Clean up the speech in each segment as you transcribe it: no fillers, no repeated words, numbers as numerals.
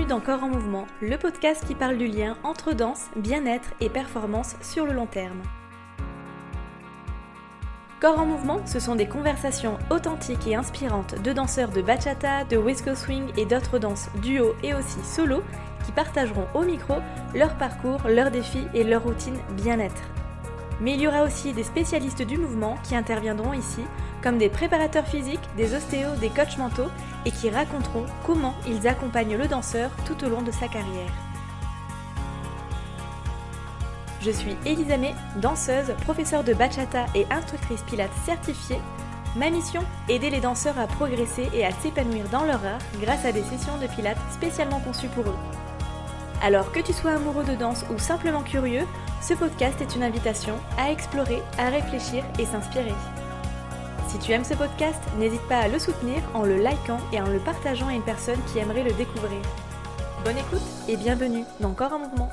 Bienvenue dans Corps en Mouvement, le podcast qui parle du lien entre danse, bien-être et performance sur le long terme. Corps en Mouvement, ce sont des conversations authentiques et inspirantes de danseurs de bachata, de West Coast Swing et d'autres danses duo et aussi solo qui partageront au micro leur parcours, leurs défis et leur routine bien-être. Mais il y aura aussi des spécialistes du mouvement qui interviendront ici, comme des préparateurs physiques, des ostéos, des coachs mentaux, et qui raconteront comment ils accompagnent le danseur tout au long de sa carrière. Je suis Elisa May, danseuse, professeure de bachata et instructrice pilates certifiée. Ma mission, aider les danseurs à progresser et à s'épanouir dans leur art grâce à des sessions de pilates spécialement conçues pour eux. Alors que tu sois amoureux de danse ou simplement curieux, ce podcast est une invitation à explorer, à réfléchir et s'inspirer. Si tu aimes ce podcast, n'hésite pas à le soutenir en le likant et en le partageant à une personne qui aimerait le découvrir. Bonne écoute et bienvenue dans Corps en Mouvement.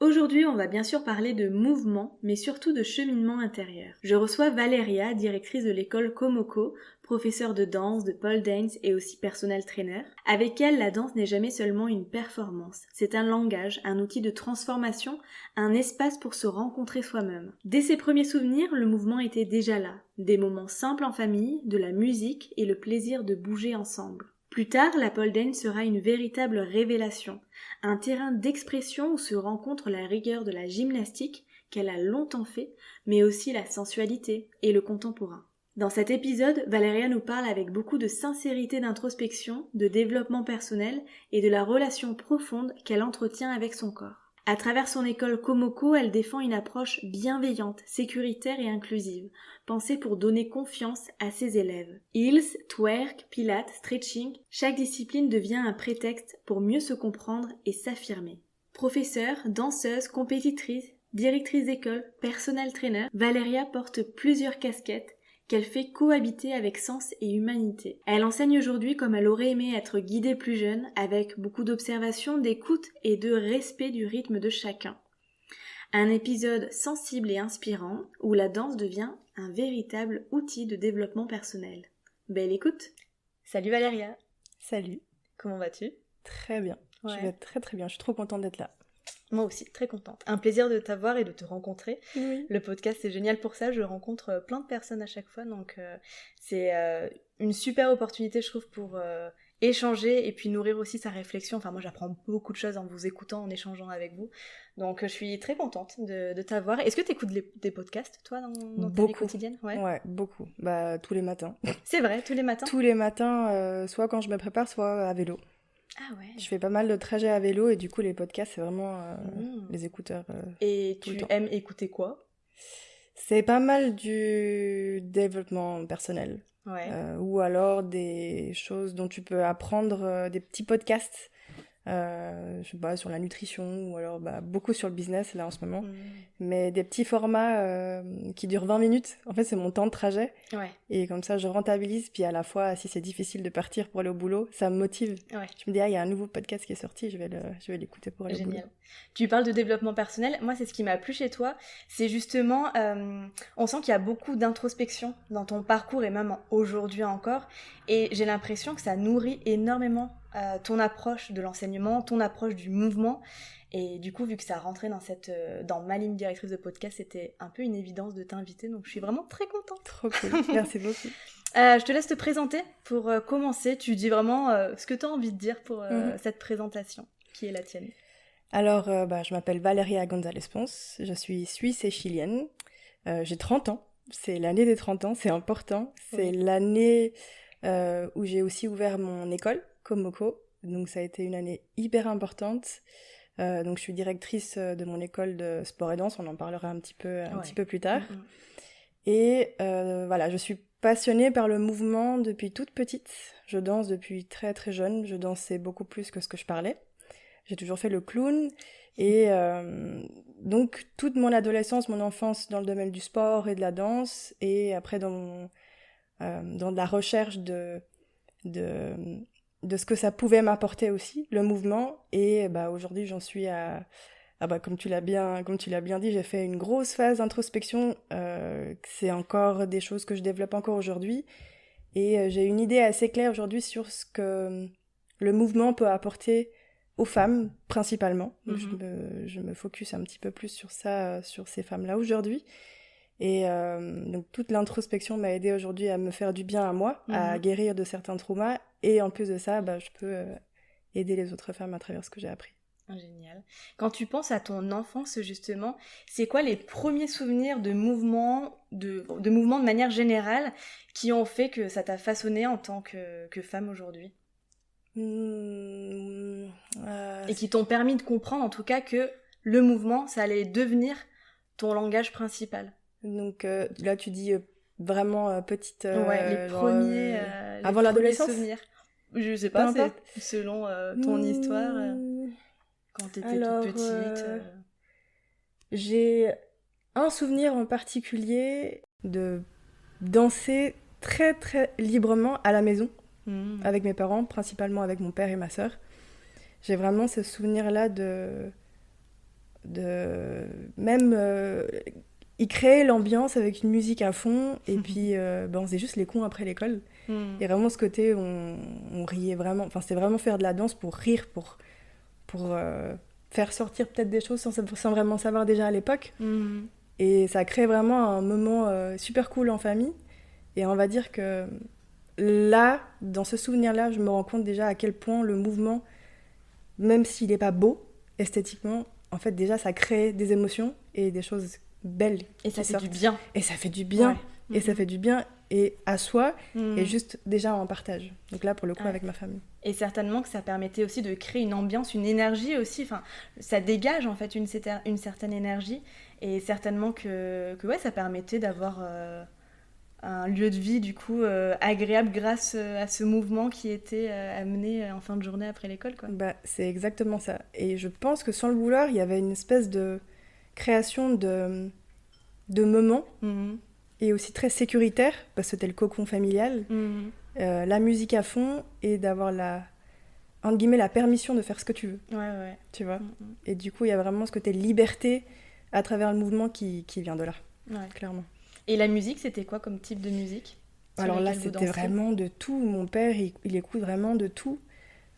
Aujourd'hui, on va bien sûr parler de mouvement, mais surtout de cheminement intérieur. Je reçois Valeria, directrice de l'école Komoko, professeure de danse, de pole dance et aussi personal trainer. Avec elle, la danse n'est jamais seulement une performance. C'est un langage, un outil de transformation, un espace pour se rencontrer soi-même. Dès ses premiers souvenirs, le mouvement était déjà là. Des moments simples en famille, de la musique et le plaisir de bouger ensemble. Plus tard, la pole dance sera une véritable révélation, un terrain d'expression où se rencontre la rigueur de la gymnastique qu'elle a longtemps fait, mais aussi la sensualité et le contemporain. Dans cet épisode, Valeria nous parle avec beaucoup de sincérité d'introspection, de développement personnel et de la relation profonde qu'elle entretient avec son corps. À travers son école Komoko, elle défend une approche bienveillante, sécuritaire et inclusive, pensée pour donner confiance à ses élèves. Heels, twerk, pilates, stretching, chaque discipline devient un prétexte pour mieux se comprendre et s'affirmer. Professeure, danseuse, compétitrice, directrice d'école, personal trainer, Valeria porte plusieurs casquettes qu'elle fait cohabiter avec sens et humanité. Elle enseigne aujourd'hui comme elle aurait aimé être guidée plus jeune, avec beaucoup d'observation, d'écoute et de respect du rythme de chacun. Un épisode sensible et inspirant où la danse devient un véritable outil de développement personnel. Belle écoute! Salut Valeria! Salut! Comment vas-tu? Très bien, Ouais. Je vais très très bien, je suis trop contente d'être là. Moi aussi, très contente. Un plaisir de t'avoir et de te rencontrer. Oui. Le podcast, c'est génial pour ça. Je rencontre plein de personnes à chaque fois. Donc, c'est une super opportunité, je trouve, pour échanger et puis nourrir aussi sa réflexion. Enfin, moi, j'apprends beaucoup de choses en vous écoutant, en échangeant avec vous. Donc, je suis très contente de t'avoir. Est-ce que tu écoutes des podcasts, toi, dans ta vie quotidienne? Ouais, beaucoup. Bah, tous les matins. C'est vrai, tous les matins? Tous les matins, soit quand je me prépare, soit à vélo. Ah ouais. Je fais pas mal de trajets à vélo et du coup, les podcasts, c'est vraiment les écouteurs. Et tout le tu temps. aimes écouter quoi? C'est pas mal du développement personnel. Ouais. Ou alors des choses dont tu peux apprendre, des petits podcasts, je sais pas, sur la nutrition, ou alors beaucoup sur le business là en ce moment. Mais des petits formats qui durent 20 minutes. En fait, c'est mon temps de trajet. Ouais. Et comme ça, je rentabilise. Puis à la fois, si c'est difficile de partir pour aller au boulot, ça me motive. Ouais. Je me dis, il y a un nouveau podcast qui est sorti, je vais l'écouter pour aller au boulot. Génial. Tu parles de développement personnel. Moi, c'est ce qui m'a plu chez toi. C'est justement, on sent qu'il y a beaucoup d'introspection dans ton parcours et même aujourd'hui encore. Et j'ai l'impression que ça nourrit énormément ton approche de l'enseignement, ton approche du mouvement. Et du coup, vu que ça rentrait dans ma ligne directrice de podcast, c'était un peu une évidence de t'inviter. Donc, je suis vraiment très contente. Trop cool. Merci beaucoup. Je te laisse te présenter pour commencer. Tu dis vraiment ce que tu as envie de dire pour cette présentation qui est la tienne. Alors, je m'appelle Valeria González-Pons, je suis suisse et chilienne, j'ai 30 ans, c'est l'année des 30 ans, c'est important, c'est l'année où j'ai aussi ouvert mon école, Komoko, donc ça a été une année hyper importante, donc je suis directrice de mon école de sport et danse, on en parlera un petit peu plus tard, et je suis passionnée par le mouvement depuis toute petite, je danse depuis très très jeune, je dansais beaucoup plus que ce que je parlais. J'ai toujours fait le clown et donc toute mon adolescence, mon enfance dans le domaine du sport et de la danse et après dans la recherche de ce que ça pouvait m'apporter aussi, le mouvement. Et aujourd'hui j'en suis à comme tu l'as bien dit, j'ai fait une grosse phase d'introspection. C'est encore des choses que je développe encore aujourd'hui et j'ai une idée assez claire aujourd'hui sur ce que le mouvement peut apporter aux femmes, principalement. Je me focus un petit peu plus sur ça, sur ces femmes-là aujourd'hui. Et donc toute l'introspection m'a aidée aujourd'hui à me faire du bien à moi, à guérir de certains traumas. Et en plus de ça, je peux aider les autres femmes à travers ce que j'ai appris. Génial. Quand tu penses à ton enfance, justement, c'est quoi les premiers souvenirs de mouvements, de mouvements de manière générale, qui ont fait que ça t'a façonné en tant que femme aujourd'hui ? Et qui t'ont permis de comprendre, en tout cas, que le mouvement, ça allait devenir ton langage principal. Donc là, tu dis vraiment petite... les premiers avant l'adolescence souvenirs. Je sais pas, c'est selon ton histoire... Quand t'étais toute petite J'ai un souvenir en particulier de danser très très librement à la maison, avec mes parents, principalement avec mon père et ma sœur. J'ai vraiment ce souvenir-là de même... ils créaient l'ambiance avec une musique à fond, et puis on faisait juste les cons après l'école. Et vraiment ce côté, on riait vraiment. Enfin, c'était vraiment faire de la danse pour rire, pour faire sortir peut-être des choses sans vraiment savoir déjà à l'époque. Et ça crée vraiment un moment super cool en famille. Et on va dire que là, dans ce souvenir-là, je me rends compte déjà à quel point le mouvement, même s'il n'est pas beau esthétiquement, en fait déjà ça crée des émotions et des choses belles. Et ça fait du bien. Et ça fait du bien. Ouais. Et ça fait du bien et à soi et juste déjà en partage. Donc là, pour le coup, avec ma famille. Et certainement que ça permettait aussi de créer une ambiance, une énergie aussi. Enfin, ça dégage en fait une certaine énergie. Et certainement que ça permettait d'avoir un lieu de vie du coup agréable grâce à ce mouvement qui était amené en fin de journée après l'école, quoi. C'est exactement ça. Et je pense que sans le vouloir, il y avait une espèce de création de moments. Et aussi très sécuritaire, parce que c'était le cocon familial, la musique à fond, et d'avoir entre guillemets, la permission de faire ce que tu veux. Ouais. Tu vois. Et du coup, il y a vraiment ce côté liberté à travers le mouvement qui vient de là, clairement. Et la musique, c'était quoi comme type de musique ? Alors là, c'était vraiment de tout. Mon père, il écoute vraiment de tout.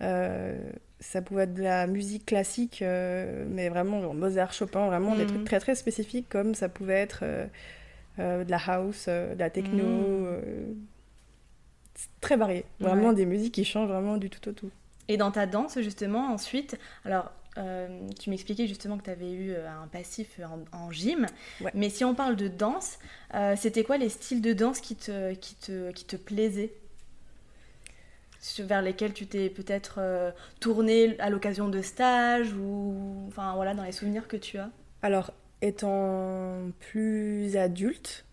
Ça pouvait être de la musique classique, mais vraiment genre Mozart, Chopin, vraiment des trucs très très spécifiques, comme ça pouvait être... de la house, de la techno, c'est très varié. Vraiment des musiques qui changent vraiment du tout au tout. Et dans ta danse, justement, ensuite, alors tu m'expliquais justement que tu avais eu un passif en gym, mais si on parle de danse, c'était quoi les styles de danse qui te plaisaient ? Vers lesquels tu t'es peut-être tournée à l'occasion de stages ou enfin voilà dans les souvenirs que tu as ? Alors étant plus adulte,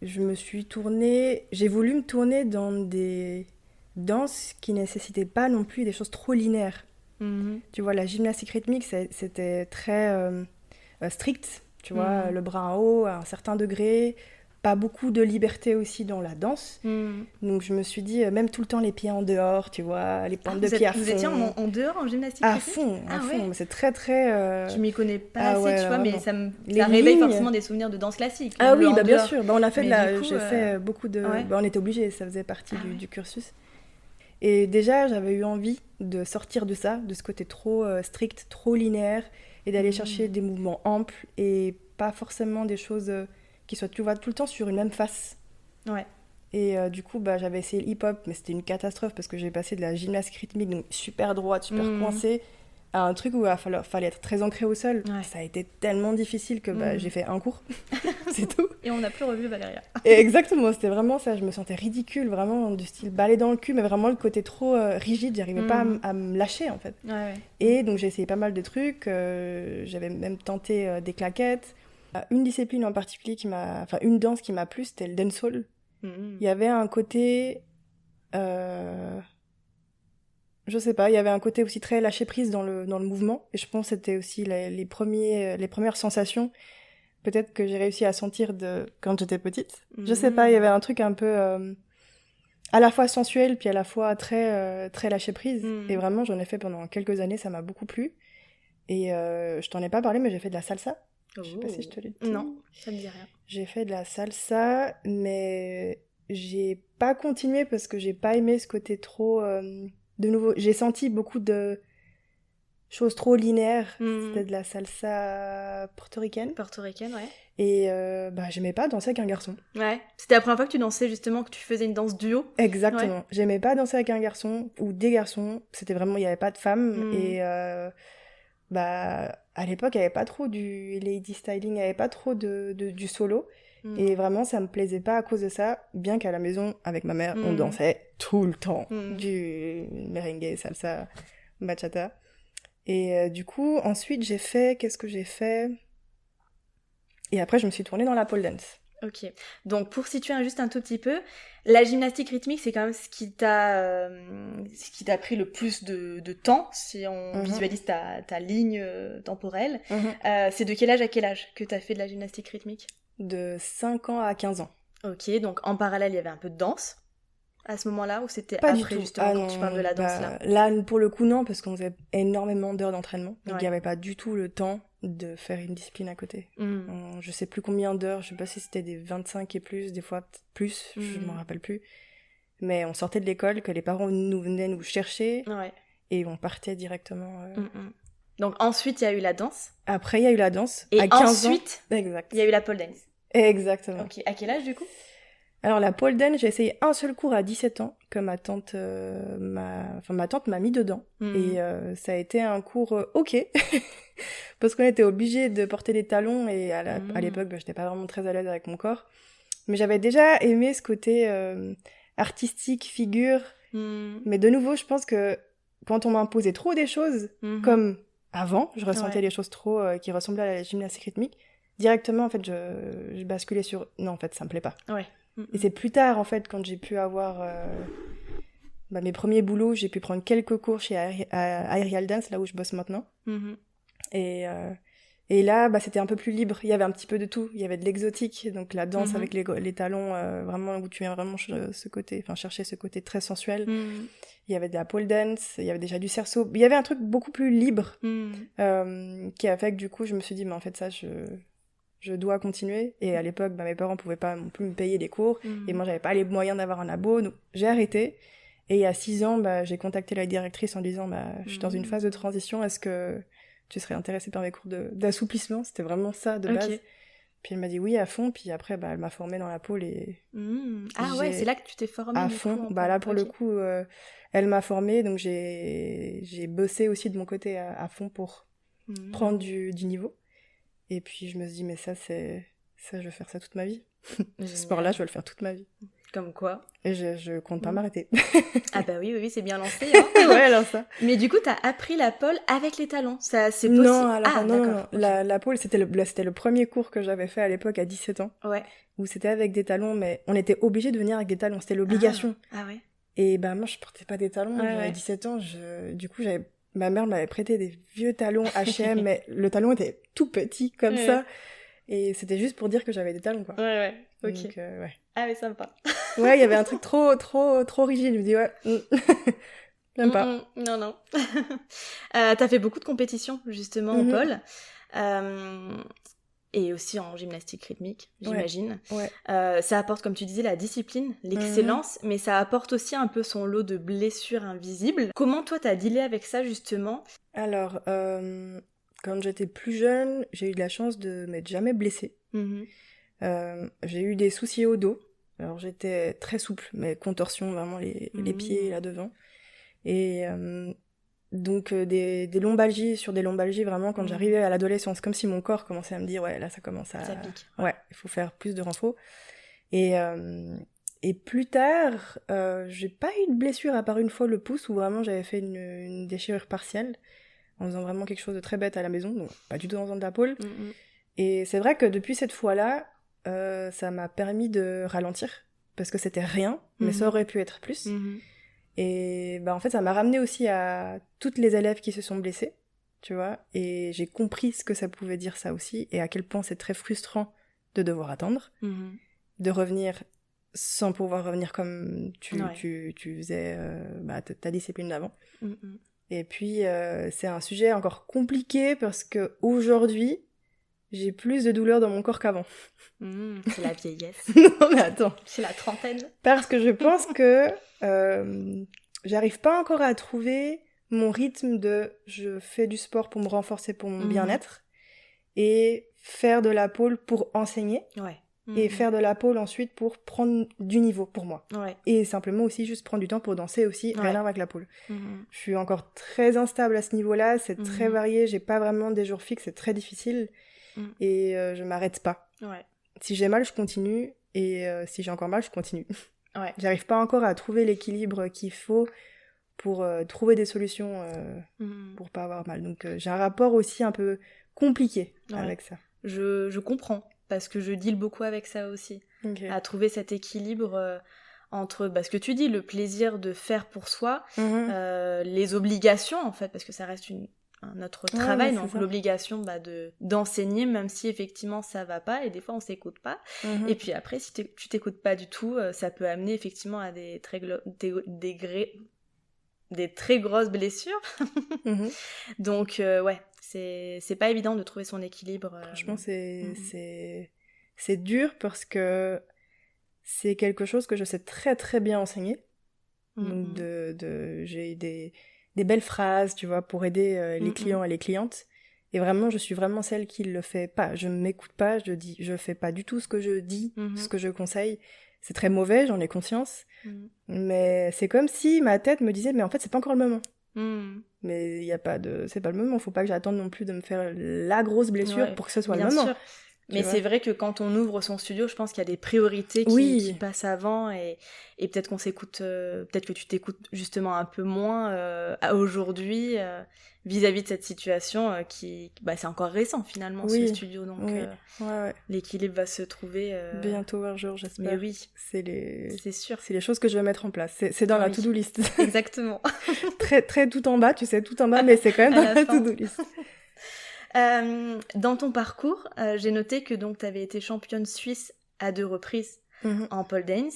j'ai voulu me tourner dans des danses qui nécessitaient pas non plus des choses trop linéaires. Tu vois, la gymnastique rythmique, c'était très strict, tu vois, le bras en haut à un certain degré, pas beaucoup de liberté aussi dans la danse. Donc je me suis dit, même tout le temps les pieds en dehors, tu vois, les pointes de pied à fond. Vous étiez en dehors en gymnastique rythmique ? À fond. C'est très très... Je m'y connais pas assez, tu vois, mais ça réveille lignes... forcément des souvenirs de danse classique. Ah oui, bien sûr. On a fait j'ai fait beaucoup de... on était obligés, ça faisait partie du cursus. Et déjà, j'avais eu envie de sortir de ça, de ce côté trop strict, trop linéaire, et d'aller chercher des mouvements amples et pas forcément des choses qui soient, tu vois, tout le temps sur une même face. Ouais. Et du coup, j'avais essayé le hip-hop, mais c'était une catastrophe parce que j'ai passé de la gymnastique rythmique, donc super droite, super coincée, à un truc où il fallait être très ancré au sol. Ouais. Ça a été tellement difficile que j'ai fait un cours, c'est tout. Et on n'a plus revu Valéria. Et exactement, c'était vraiment ça. Je me sentais ridicule, vraiment du style balai dans le cul, mais vraiment le côté trop rigide, j'arrivais pas à me lâcher en fait. Ouais. Et donc j'ai essayé pas mal de trucs, j'avais même tenté des claquettes. Une discipline en particulier une danse qui m'a plu, c'était le dancehall. Il y avait un côté... je sais pas, il y avait un côté aussi très lâcher prise dans le mouvement. Et je pense que c'était aussi les premières sensations, peut-être que j'ai réussi à sentir quand j'étais petite. Je sais pas, il y avait un truc un peu à la fois sensuel, puis à la fois très, très lâcher prise. Et vraiment, j'en ai fait pendant quelques années, ça m'a beaucoup plu. Et je t'en ai pas parlé, mais j'ai fait de la salsa. Je sais pas si je te l'ai dit. Non, ça me dit rien. J'ai fait de la salsa, mais j'ai pas continué parce que j'ai pas aimé ce côté trop de nouveau, j'ai senti beaucoup de choses trop linéaires. Mhm. C'était de la salsa portoricaine. Portoricaine, ouais. Et j'aimais pas danser avec un garçon. Ouais. C'était la première fois que tu dansais, justement, que tu faisais une danse duo. Exactement. Ouais. J'aimais pas danser avec un garçon ou des garçons. C'était vraiment, il y avait pas de femmes. Mhm. Et à l'époque, il y avait pas trop du lady styling, il y avait pas trop du solo. Mhm. Et vraiment, ça me plaisait pas à cause de ça. Bien qu'à la maison, avec ma mère, on dansait tout le temps. Du merengue, salsa, bachata. Et du coup, ensuite, qu'est-ce que j'ai fait? Et après, je me suis tournée dans la pole dance. Ok. Donc, pour situer juste un tout petit peu, la gymnastique rythmique, c'est quand même ce qui t'a pris le plus de temps, si on visualise ta ligne temporelle. C'est de quel âge à quel âge que t'as fait de la gymnastique rythmique? De 5 ans à 15 ans. Ok, donc en parallèle, il y avait un peu de danse à ce moment-là, ou c'était Pas après, du tout. justement, quand tu parles de la danse, là? Là, pour le coup, non, parce qu'on faisait énormément d'heures d'entraînement. Donc, il Ouais. n'y avait pas du tout le temps de faire une discipline à côté. Je sais plus combien d'heures, je sais pas si c'était des 25 et plus, des fois plus, je m'en rappelle plus. Mais on sortait de l'école, que les parents venaient nous chercher, Ouais. et on partait directement. Donc ensuite, il y a eu la danse. Après, il y a eu la danse. Et à 15 ensuite, ans. Exact. il y a eu la pole dance. Exactement. Ok, à quel âge du coup? Alors la pole dance, j'ai essayé un seul cours à 17 ans, que ma tante m'a mis dedans. Et ça a été un cours ok, parce qu'on était obligés de porter des talons, et à l'époque, j'étais pas vraiment très à l'aise avec mon corps. Mais j'avais déjà aimé ce côté artistique, figure. Mais de nouveau, je pense que quand on m'imposait trop des choses, comme avant, je ressentais les choses trop qui ressemblaient à la gymnastique rythmique, directement, en fait, je basculais sur... Non, en fait, ça me plaît pas. Ouais. Et c'est plus tard, en fait, quand j'ai pu avoir mes premiers boulots, j'ai pu prendre quelques cours chez Aerial Dance, là où je bosse maintenant. Et là, c'était un peu plus libre. Il y avait un petit peu de tout. Il y avait de l'exotique, donc la danse avec les talons, vraiment où tu viens vraiment chercher ce côté très sensuel. Il y avait de la pole dance, il y avait déjà du cerceau. Il y avait un truc beaucoup plus libre qui a fait que du coup, je me suis dit, mais en fait, ça, je dois continuer. Et à l'époque, mes parents pouvaient pas non plus me payer des cours. Et moi, j'avais pas les moyens d'avoir un abo. Donc, j'ai arrêté. Et il y a 6 ans, j'ai contacté la directrice en disant, je suis dans une phase de transition. Est-ce que tu serais intéressée par mes cours d'assouplissement? C'était vraiment ça, de base. Puis elle m'a dit oui, à fond. Puis après, elle m'a formée dans la pole. Et Ah ouais, c'est là que tu t'es formée, à du fond. coup, Là, pour le coup, elle m'a formée. Donc, j'ai bossé aussi de mon côté à fond pour prendre du niveau. Et puis je me suis dit, mais ça, je vais faire ça toute ma vie. Ce sport-là, je vais le faire toute ma vie. Comme quoi? Et je compte pas m'arrêter. Ah bah oui, c'est bien lancé. Hein. Ouais, alors ça. Mais du coup, t'as appris la pole avec les talons. Ça, c'est possible. Non, alors non. Okay. La pole, c'était le premier cours que j'avais fait à l'époque à 17 ans. Ouais. Où c'était avec des talons, mais on était obligés de venir avec des talons. C'était l'obligation. Ah ouais. Et moi, je portais pas des talons. J'avais 17 ans. Du coup, ma mère m'avait prêté des vieux talons H&M, mais le talon était tout petit comme ça. Et c'était juste pour dire que j'avais des talons, quoi. Ouais, ok. Donc, ouais. Ah, mais sympa. Ouais, il y avait un truc trop rigide. Je me dis, ouais, j'aime pas. Non. T'as fait beaucoup de compétitions, justement, en pole. Et aussi en gymnastique rythmique, j'imagine. Ouais. Ça apporte, comme tu disais, la discipline, l'excellence, mais ça apporte aussi un peu son lot de blessures invisibles. Comment toi, t'as dealé avec ça, justement? Alors, quand j'étais plus jeune, j'ai eu de la chance de m'être jamais blessée. J'ai eu des soucis au dos. Alors, j'étais très souple, mais contorsion, vraiment les pieds là devant. Et donc, des lombalgies sur des lombalgies, vraiment, quand j'arrivais à l'adolescence, comme si mon corps commençait à me dire, ouais, là, ça commence à... Ça pique. Ouais, il faut faire plus de renfort. Et plus tard, j'ai pas eu de blessure à part une fois le pouce, où vraiment j'avais fait une déchirure partielle, en faisant vraiment quelque chose de très bête à la maison, donc pas du tout en faisant de la pole. Et c'est vrai que depuis cette fois-là, ça m'a permis de ralentir, parce que c'était rien, mais ça aurait pu être plus. Et en fait, ça m'a ramené aussi à toutes les élèves qui se sont blessées, tu vois, et j'ai compris ce que ça pouvait dire, ça aussi, et à quel point c'est très frustrant de devoir attendre, de revenir sans pouvoir revenir comme tu faisais ta discipline d'avant. Et puis, c'est un sujet encore compliqué, parce que aujourd'hui, j'ai plus de douleurs dans mon corps qu'avant. C'est la vieillesse. Non mais attends. C'est la trentaine. Parce que je pense que j'arrive pas encore à trouver mon rythme de je fais du sport pour me renforcer pour mon bien-être et faire de la pole pour enseigner. Ouais. Et faire de la pole ensuite pour prendre du niveau pour moi. Ouais. Et simplement aussi juste prendre du temps pour danser aussi, rien à voir avec la pole. Je suis encore très instable à ce niveau-là, c'est très varié, j'ai pas vraiment des jours fixes, c'est très difficile. Et je m'arrête pas. Ouais. Si j'ai mal, je continue, et si j'ai encore mal, je continue. Ouais. J'arrive pas encore à trouver l'équilibre qu'il faut pour trouver des solutions pour pas avoir mal. Donc j'ai un rapport aussi un peu compliqué avec ça. Je comprends. Parce que je deal beaucoup avec ça aussi. À trouver cet équilibre entre ce que tu dis, le plaisir de faire pour soi, les obligations en fait, parce que ça reste notre travail, donc l'obligation d'enseigner, même si effectivement ça va pas, et des fois on s'écoute pas. Et puis après, si tu t'écoutes pas du tout, ça peut amener effectivement à des très grosses blessures. Donc ouais, c'est pas évident de trouver son équilibre. Franchement, c'est dur parce que c'est quelque chose que je sais très très bien enseigner. Donc j'ai des belles phrases, tu vois, pour aider les clients et les clientes. Et vraiment, je suis vraiment celle qui le fait pas. Je ne m'écoute pas, je fais pas du tout ce que je dis, ce que je conseille. C'est très mauvais, j'en ai conscience. Mais c'est comme si ma tête me disait, mais en fait, c'est pas encore le moment. Mais il y a pas c'est pas le moment. Faut pas que j'attende non plus de me faire la grosse blessure pour que ce soit le moment. Sûr. Mais c'est vrai que quand on ouvre son studio, je pense qu'il y a des priorités qui passent avant, et peut-être qu'on s'écoute, peut-être que tu t'écoutes justement un peu moins aujourd'hui vis-à-vis de cette situation qui c'est encore récent finalement, ce studio, donc l'équilibre va se trouver bientôt un jour, j'espère. Mais oui, c'est sûr, c'est les choses que je vais mettre en place, c'est dans la to-do list. Exactement. très très tout en bas, tu sais, tout en bas, mais c'est quand même dans la to-do list. Dans ton parcours, j'ai noté que donc tu avais été championne suisse à 2 reprises en pole dance.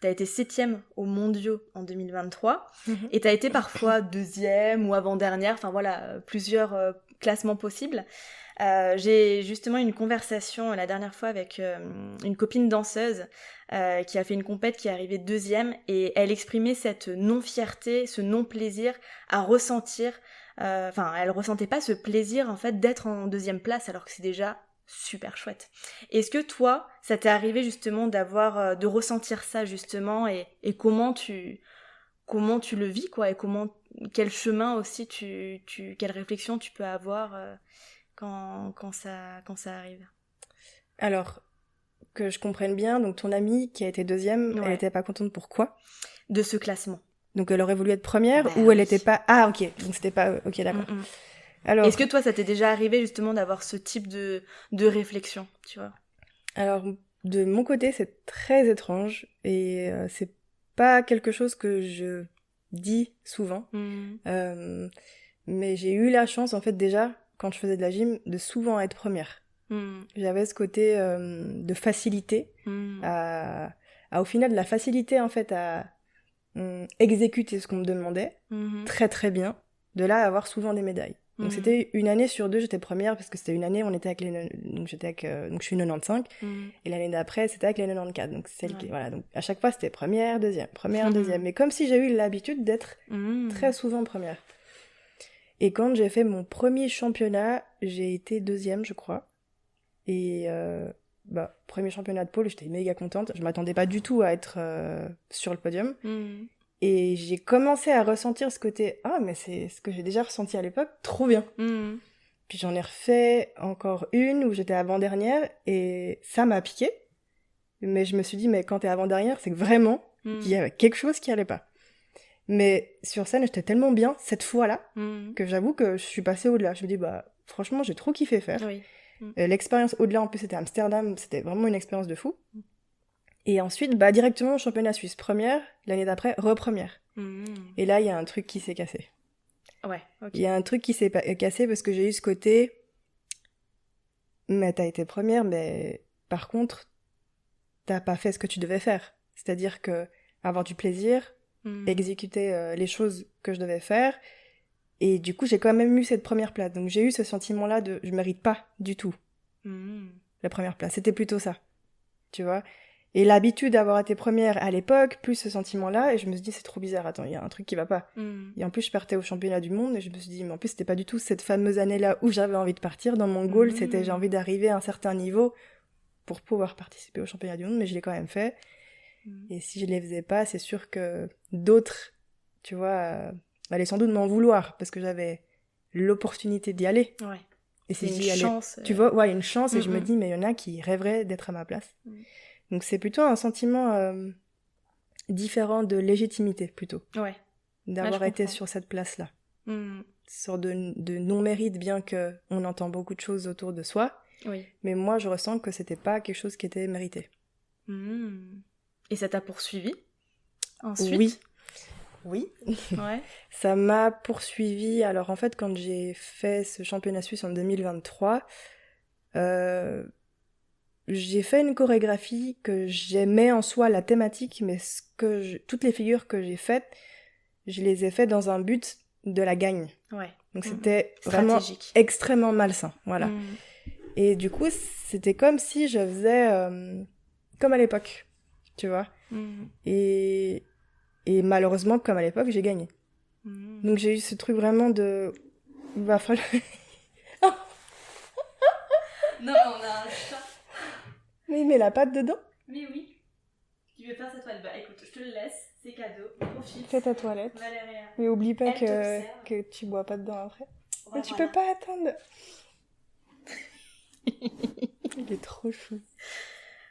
Tu as été 7e aux mondiaux en 2023 et tu as été parfois 2e ou avant-dernière, enfin voilà, plusieurs classements possibles. J'ai justement eu une conversation la dernière fois avec une copine danseuse qui a fait une compète, qui est arrivée 2e, et elle exprimait cette non-fierté, ce non-plaisir à ressentir. Elle ressentait pas ce plaisir en fait d'être en 2e place, alors que c'est déjà super chouette. Est-ce que toi, ça t'est arrivé justement de ressentir ça justement, et comment tu le vis, quoi, et quel chemin aussi quelle réflexion tu peux avoir quand ça arrive? Alors, que je comprenne bien, donc ton amie qui a été 2e, elle était pas contente, pourquoi? De ce classement. Donc elle aurait voulu être première, ou elle était pas... Ah ok, donc c'était pas... Ok, d'accord. Alors... Est-ce que toi, ça t'est déjà arrivé justement d'avoir ce type de réflexion, tu vois? Alors, de mon côté, c'est très étrange, et c'est pas quelque chose que je dis souvent. Mais j'ai eu la chance, en fait, déjà, quand je faisais de la gym, de souvent être première. J'avais ce côté de facilité, au final, de la facilité, en fait, à exécuter ce qu'on me demandait, très très bien, de là à avoir souvent des médailles. Donc c'était une année sur 2, j'étais première, parce que c'était une année où on était avec donc je suis 95, et l'année d'après c'était avec les 94, donc celle qui, voilà, donc à chaque fois c'était première, deuxième, mais comme si j'ai eu l'habitude d'être très souvent première. Et quand j'ai fait mon premier championnat, j'ai été 2e, je crois, et premier championnat de pole, j'étais méga contente, je m'attendais pas du tout à être sur le podium. Et j'ai commencé à ressentir ce côté, mais c'est ce que j'ai déjà ressenti à l'époque, trop bien. Puis j'en ai refait encore une où j'étais avant-dernière, et ça m'a piqué. Mais je me suis dit, mais quand t'es avant-dernière, c'est que vraiment, il y avait quelque chose qui allait pas. Mais sur scène, j'étais tellement bien cette fois-là, que j'avoue que je suis passée au-delà. Je me dis, franchement, j'ai trop kiffé faire. Oui. L'expérience au-delà, en plus, c'était Amsterdam, c'était vraiment une expérience de fou. Et ensuite, directement au championnat suisse, première, l'année d'après, re-première. Et là, il y a un truc qui s'est cassé. Ouais, ok. Il y a un truc qui s'est cassé parce que j'ai eu ce côté, mais t'as été première, mais par contre, t'as pas fait ce que tu devais faire. C'est-à-dire que avoir du plaisir, exécuter les choses que je devais faire, et du coup, j'ai quand même eu cette première place. Donc j'ai eu ce sentiment-là de je mérite pas du tout la première place. C'était plutôt ça, tu vois. Et l'habitude d'avoir été première à l'époque, plus ce sentiment-là, et je me suis dit, c'est trop bizarre, attends, il y a un truc qui va pas. Et en plus, je partais au championnat du monde, et je me suis dit, mais en plus, c'était pas du tout cette fameuse année-là où j'avais envie de partir. Dans mon goal, c'était j'ai envie d'arriver à un certain niveau pour pouvoir participer au championnat du monde, mais je l'ai quand même fait. Et si je les faisais pas, c'est sûr que d'autres, tu vois, allaient sans doute m'en vouloir, parce que j'avais l'opportunité d'y aller. Ouais. Et si C'est j'y une allais, chance. tu vois, ouais, une chance, et je me dis, mais il y en a qui rêveraient d'être à ma place. Donc c'est plutôt un sentiment différent de légitimité, plutôt. Ouais. D'avoir été sur cette place-là. Une sorte de non-mérite, bien qu'on entend beaucoup de choses autour de soi. Oui. Mais moi, je ressens que c'était pas quelque chose qui était mérité. Et ça t'a poursuivi ensuite? Oui. Ouais. Ça m'a poursuivi. Alors en fait, quand j'ai fait ce championnat suisse en 2023, j'ai fait une chorégraphie que j'aimais en soi, la thématique, mais toutes les figures que j'ai faites, je les ai faites dans un but de la gagne. Ouais. Donc c'était vraiment extrêmement malsain. Voilà. Et du coup, c'était comme si je faisais comme à l'époque, tu vois. Et malheureusement, comme à l'époque, j'ai gagné. Donc j'ai eu ce truc vraiment de... Va falloir... Non, on a un chat. Mais il met la patte dedans. Mais oui. Tu veux faire cette toile? Bah écoute, je te le laisse, c'est cadeau, profite. Fais ta toilette. Valéria. Mais oublie pas que tu bois pas dedans après. Ouais, mais tu peux pas attendre. Il est trop chou.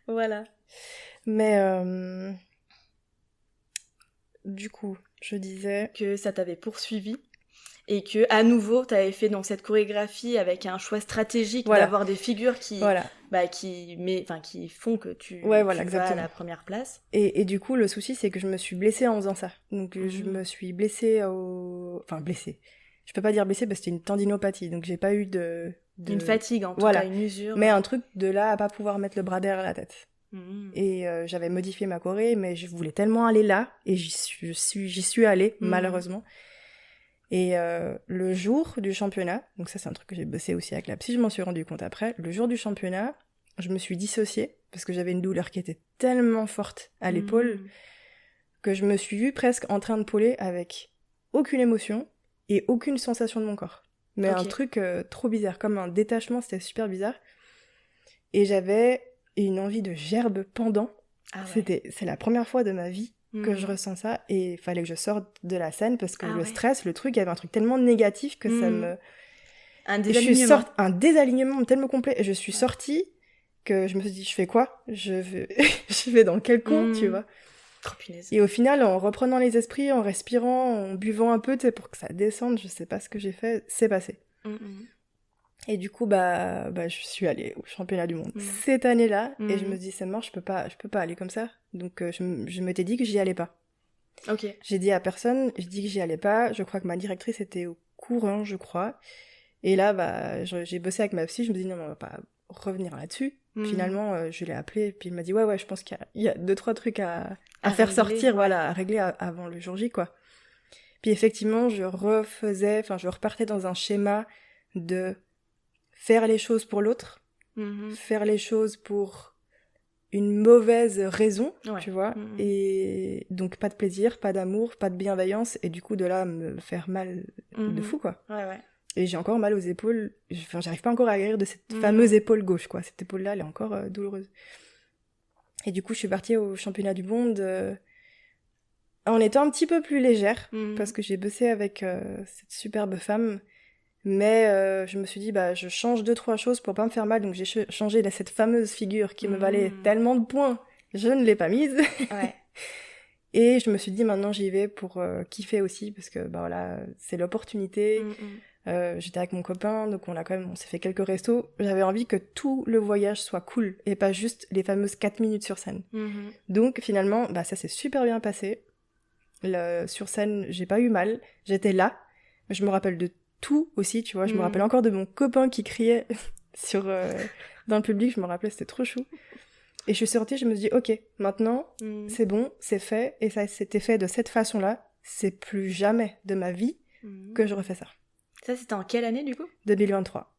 Voilà. Mais du coup, je disais que ça t'avait poursuivi et que à nouveau t'avais fait dans cette chorégraphie avec un choix stratégique d'avoir des figures qui font que tu vas à la première place. Et du coup, le souci, c'est que je me suis blessée en faisant ça. Donc je me suis blessée blessée. Je peux pas dire blessée parce que c'était une tendinopathie, donc j'ai pas eu une fatigue en tout cas, une usure. Mais un truc de là à pas pouvoir mettre le bras derrière la tête. Et j'avais modifié ma choré, mais je voulais tellement aller là, et j'y suis allée, malheureusement. Et le jour du championnat, donc ça c'est un truc que j'ai bossé aussi avec la psy, je m'en suis rendu compte après, le jour du championnat, je me suis dissociée, parce que j'avais une douleur qui était tellement forte à l'épaule, que je me suis vue presque en train de pauler avec aucune émotion et aucune sensation de mon corps. Mais un truc trop bizarre, comme un détachement, c'était super bizarre. Et j'avais une envie de gerbe pendant. C'est la première fois de ma vie que je ressens ça, et il fallait que je sorte de la scène parce que le stress, le truc, il y avait un truc tellement négatif que ça me... Un désalignement. Un désalignement tellement complet. Et je suis sortie que je me suis dit, je fais quoi ? Je vais dans quel coin, tu vois ? Oh, punaise. Et au final, en reprenant les esprits, en respirant, en buvant un peu, tu sais, pour que ça descende, je sais pas ce que j'ai fait, c'est passé. Et du coup, je suis allée au championnat du monde cette année-là, et je me dis, c'est mort, je peux pas aller comme ça. Donc, je m'étais dit que j'y allais pas. Ok. J'ai dit à personne, j'ai dit que j'y allais pas. Je crois que ma directrice était au courant, je crois. Et là, j'ai bossé avec ma psy, je me dis, non, on va pas revenir là-dessus. Finalement, je l'ai appelée, et puis il m'a dit, ouais, je pense qu'il y a 2-3 trucs à faire sortir, à régler avant le jour J, quoi. Puis effectivement, je repartais dans un schéma de faire les choses pour l'autre, faire les choses pour une mauvaise raison, tu vois, et donc pas de plaisir, pas d'amour, pas de bienveillance, et du coup de là me faire mal de fou, quoi. Et j'ai encore mal aux épaules, j'arrive pas encore à guérir de cette fameuse épaule gauche, quoi. Cette épaule-là, elle est encore douloureuse. Et du coup, je suis partie au championnat du monde en étant un petit peu plus légère, parce que j'ai bossé avec cette superbe femme. Mais je me suis dit, je change 2-3 choses pour pas me faire mal, donc j'ai changé cette fameuse figure qui me valait tellement de points, je ne l'ai pas mise. Et je me suis dit, maintenant j'y vais pour kiffer aussi, parce que c'est l'opportunité. J'étais avec mon copain, donc on s'est fait quelques restos. J'avais envie que tout le voyage soit cool, et pas juste les fameuses 4 minutes sur scène. Donc finalement, ça s'est super bien passé. Sur scène, j'ai pas eu mal, j'étais là, je me rappelle de tout aussi, tu vois, je me rappelle encore de mon copain qui criait dans le public, je me rappelais, c'était trop chou. Et je suis sortie, je me suis dit, ok, maintenant, c'est bon, c'est fait, et ça s'était fait de cette façon-là, c'est plus jamais de ma vie que je refais ça. Ça, c'était en quelle année, du coup ? 2023.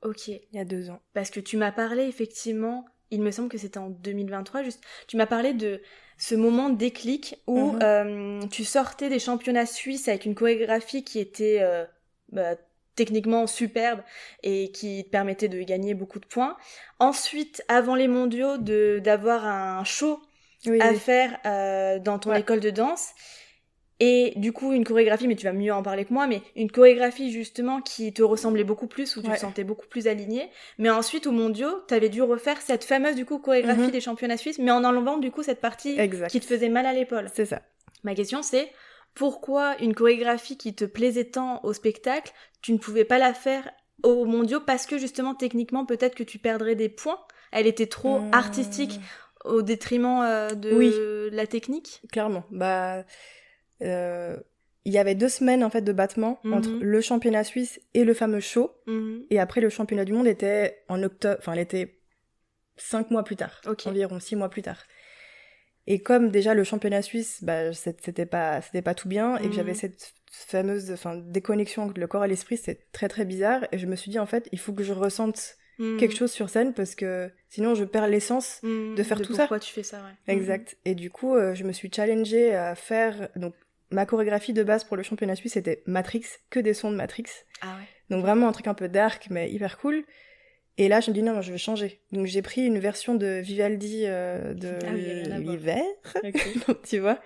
Ok. il y a 2 ans. Parce que tu m'as parlé, effectivement, il me semble que c'était en 2023, juste, tu m'as parlé de ce moment déclic où tu sortais des championnats suisses avec une chorégraphie qui était techniquement superbe et qui te permettait de gagner beaucoup de points. Ensuite, avant les mondiaux, d'avoir un show à faire dans ton école de danse. Et du coup, une chorégraphie, mais tu vas mieux en parler que moi, mais une chorégraphie justement qui te ressemblait beaucoup plus, où tu te sentais beaucoup plus aligné. Mais ensuite, aux mondiaux, t'avais dû refaire cette fameuse du coup chorégraphie des championnats suisses, mais en enlevant du coup cette partie qui te faisait mal à l'épaule. C'est ça. Ma question c'est, pourquoi une chorégraphie qui te plaisait tant au spectacle, tu ne pouvais pas la faire aux mondiaux parce que justement techniquement peut-être que tu perdrais des points? Elle était trop artistique au détriment de la technique? Clairement. Il y avait 2 semaines en fait de battement entre le championnat suisse et le fameux show. Et après, le championnat du monde était en octobre, enfin, elle était 5 mois plus tard, environ 6 mois plus tard. Et comme déjà le championnat suisse, c'était pas tout bien, et que j'avais cette fameuse déconnexion entre le corps et l'esprit, c'est très très bizarre. Et je me suis dit, en fait, il faut que je ressente quelque chose sur scène, parce que sinon je perds l'essence de faire tout ça. Pourquoi tu fais ça, ouais. Exact. Et du coup, je me suis challengée à faire... Donc, ma chorégraphie de base pour le championnat suisse, c'était Matrix, que des sons de Matrix. Ah ouais. Donc vraiment un truc un peu dark, mais hyper cool. Et là, je me dis non, je vais changer. Donc j'ai pris une version de Vivaldi de l'hiver, donc tu vois.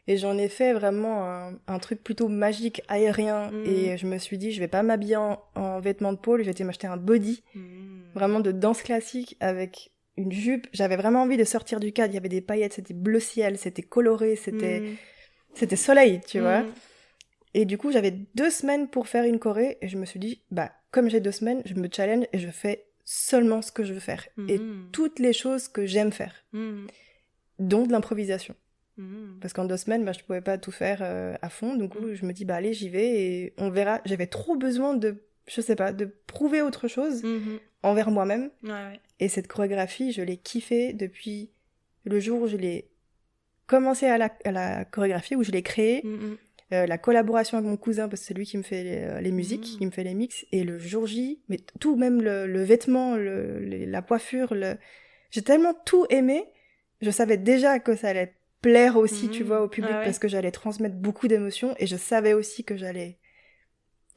Et j'en ai fait vraiment un truc plutôt magique, aérien. Et je me suis dit, je vais pas m'habiller en vêtements de pôle, je vais m'acheter un body, vraiment de danse classique, avec une jupe. J'avais vraiment envie de sortir du cadre. Il y avait des paillettes, c'était bleu ciel, c'était coloré, c'était soleil, tu vois. Et du coup, j'avais 2 semaines pour faire une choré, et je me suis dit, comme j'ai 2 semaines, je me challenge et je fais seulement ce que je veux faire. Et toutes les choses que j'aime faire. Dont de l'improvisation. Parce qu'en 2 semaines, je pouvais pas tout faire à fond. Du coup, je me dis, allez, j'y vais et on verra. J'avais trop besoin de prouver autre chose envers moi-même. Ouais. Et cette chorégraphie, je l'ai kiffée depuis le jour où je l'ai commencé à la chorégraphie, où je l'ai créée. La collaboration avec mon cousin, parce que c'est lui qui me fait les musiques, qui me fait les mix. Et le jour J, mais tout, même le vêtement, la coiffure, j'ai tellement tout aimé. Je savais déjà que ça allait plaire aussi, tu vois, au public, parce que j'allais transmettre beaucoup d'émotions, et je savais aussi que j'allais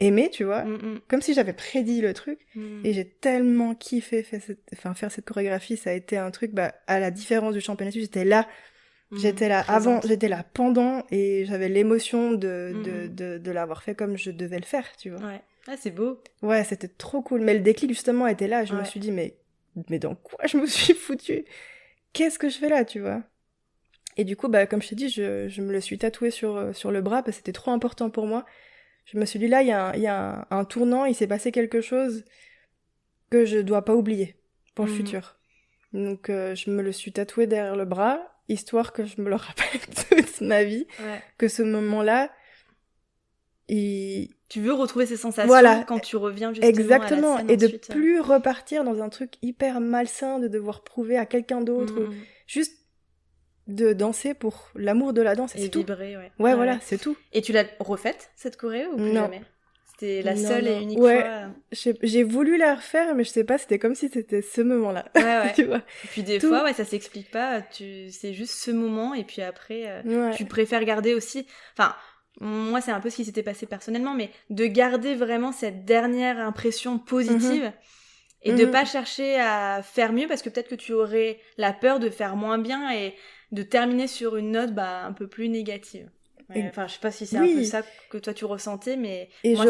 aimer, tu vois, comme si j'avais prédit le truc. Et j'ai tellement kiffé faire cette chorégraphie. Ça a été un truc, à la différence du championnat, j'étais là avant, j'étais là pendant, et j'avais l'émotion de l'avoir fait comme je devais le faire, tu vois. Ouais. Ah, c'est beau. Ouais, c'était trop cool. Mais le déclic, justement, était là. Je me suis dit, mais dans quoi je me suis foutue? Qu'est-ce que je fais là, tu vois? Et du coup, comme je t'ai dit, je me le suis tatoué sur le bras, parce que c'était trop important pour moi. Je me suis dit, là, il y a un tournant, il s'est passé quelque chose que je dois pas oublier pour le futur. Donc, je me le suis tatoué derrière le bras, histoire que je me le rappelle toute ma vie, que ce moment-là, tu veux retrouver ces sensations quand tu reviens justement exactement, à la scène et ensuite, de plus repartir dans un truc hyper malsain, de devoir prouver à quelqu'un d'autre, juste de danser pour l'amour de la danse, et c'est vibrer, tout. Voilà, c'est tout. Et tu l'as refaite, cette choré, ou plus jamais? C'était la seule et unique fois. J'ai voulu la refaire, mais je sais pas, c'était comme si c'était ce moment-là. Tu vois. Et puis des fois, ça s'explique pas. C'est juste ce moment, et puis après, tu préfères garder aussi. Enfin, moi, c'est un peu ce qui s'était passé personnellement, mais de garder vraiment cette dernière impression positive et de pas chercher à faire mieux, parce que peut-être que tu aurais la peur de faire moins bien et de terminer sur une note un peu plus négative. Enfin, je sais pas si c'est un peu ça que toi tu ressentais, mais moi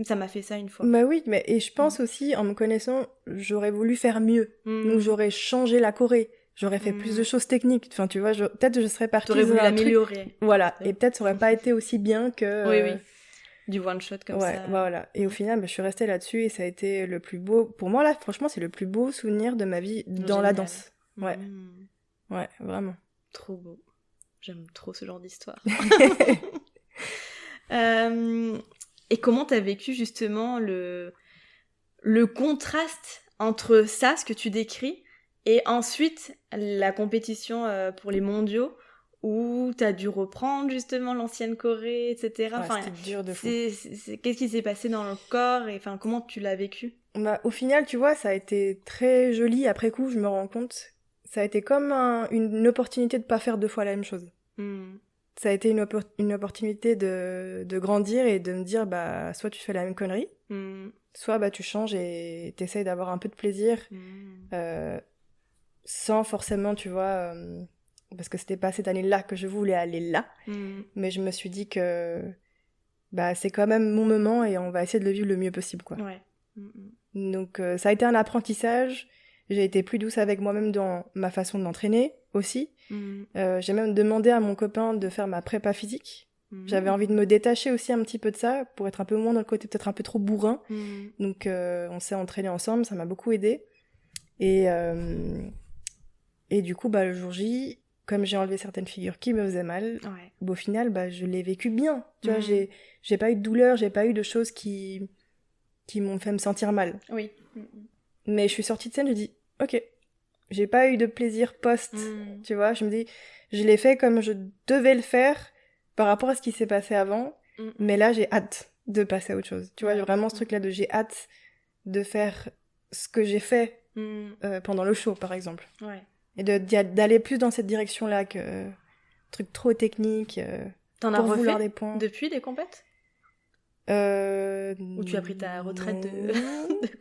ça m'a fait ça une fois. Oui, et je pense aussi, en me connaissant, j'aurais voulu faire mieux. Donc j'aurais changé la choré, j'aurais fait plus de choses techniques. Enfin, tu vois, peut-être je serais partie. T'aurais voulu l'améliorer. Voilà, et peut-être ça aurait pas été aussi bien que. Oui. Du one shot comme ça. Voilà. Et au final, je suis restée là-dessus, et ça a été le plus beau. Pour moi, là, franchement, c'est le plus beau souvenir de ma vie dans la danse. Ouais, vraiment. Trop beau. J'aime trop ce genre d'histoire. Et comment t'as vécu justement le contraste entre ça, ce que tu décris, et ensuite la compétition pour les mondiaux, où t'as dû reprendre justement l'ancienne choré, etc. C'était dur de fou. Qu'est-ce qui s'est passé dans le corps, et comment tu l'as vécu? Au final, tu vois, ça a été très joli. Après coup, je me rends compte, ça a été comme une opportunité de pas faire 2 fois la même chose. Ça a été une opportunité de grandir et de me dire, bah, soit tu fais la même connerie, soit bah, tu changes et t'essayes d'avoir un peu de plaisir, sans forcément, tu vois, parce que c'était pas cette année-là que je voulais aller là, mais je me suis dit que bah, c'est quand même mon moment et on va essayer de le vivre le mieux possible, quoi. Ouais. Donc ça a été un apprentissage. J'ai été plus douce avec moi-même dans ma façon de m'entraîner aussi. J'ai même demandé à mon copain de faire ma prépa physique. J'avais envie de me détacher aussi un petit peu de ça pour être un peu moins dans le côté peut-être un peu trop bourrin. Donc on s'est entraîné ensemble, ça m'a beaucoup aidé. Et du coup, bah, le jour J, comme j'ai enlevé certaines figures qui me faisaient mal, au final, bah, je l'ai vécu bien. Tu vois, j'ai pas eu de douleur, j'ai pas eu de choses qui m'ont fait me sentir mal. Oui. Mais je suis sortie de scène, je dis, ok, j'ai pas eu de plaisir post, tu vois, je me dis, je l'ai fait comme je devais le faire par rapport à ce qui s'est passé avant, mais là j'ai hâte de passer à autre chose. Tu vois, vraiment ce truc-là de j'ai hâte de faire ce que j'ai fait pendant le show, par exemple. Et d'aller plus dans cette direction-là que truc trop technique, T'en as pour refait vouloir des points. Depuis des compètes Ou tu as pris ta retraite de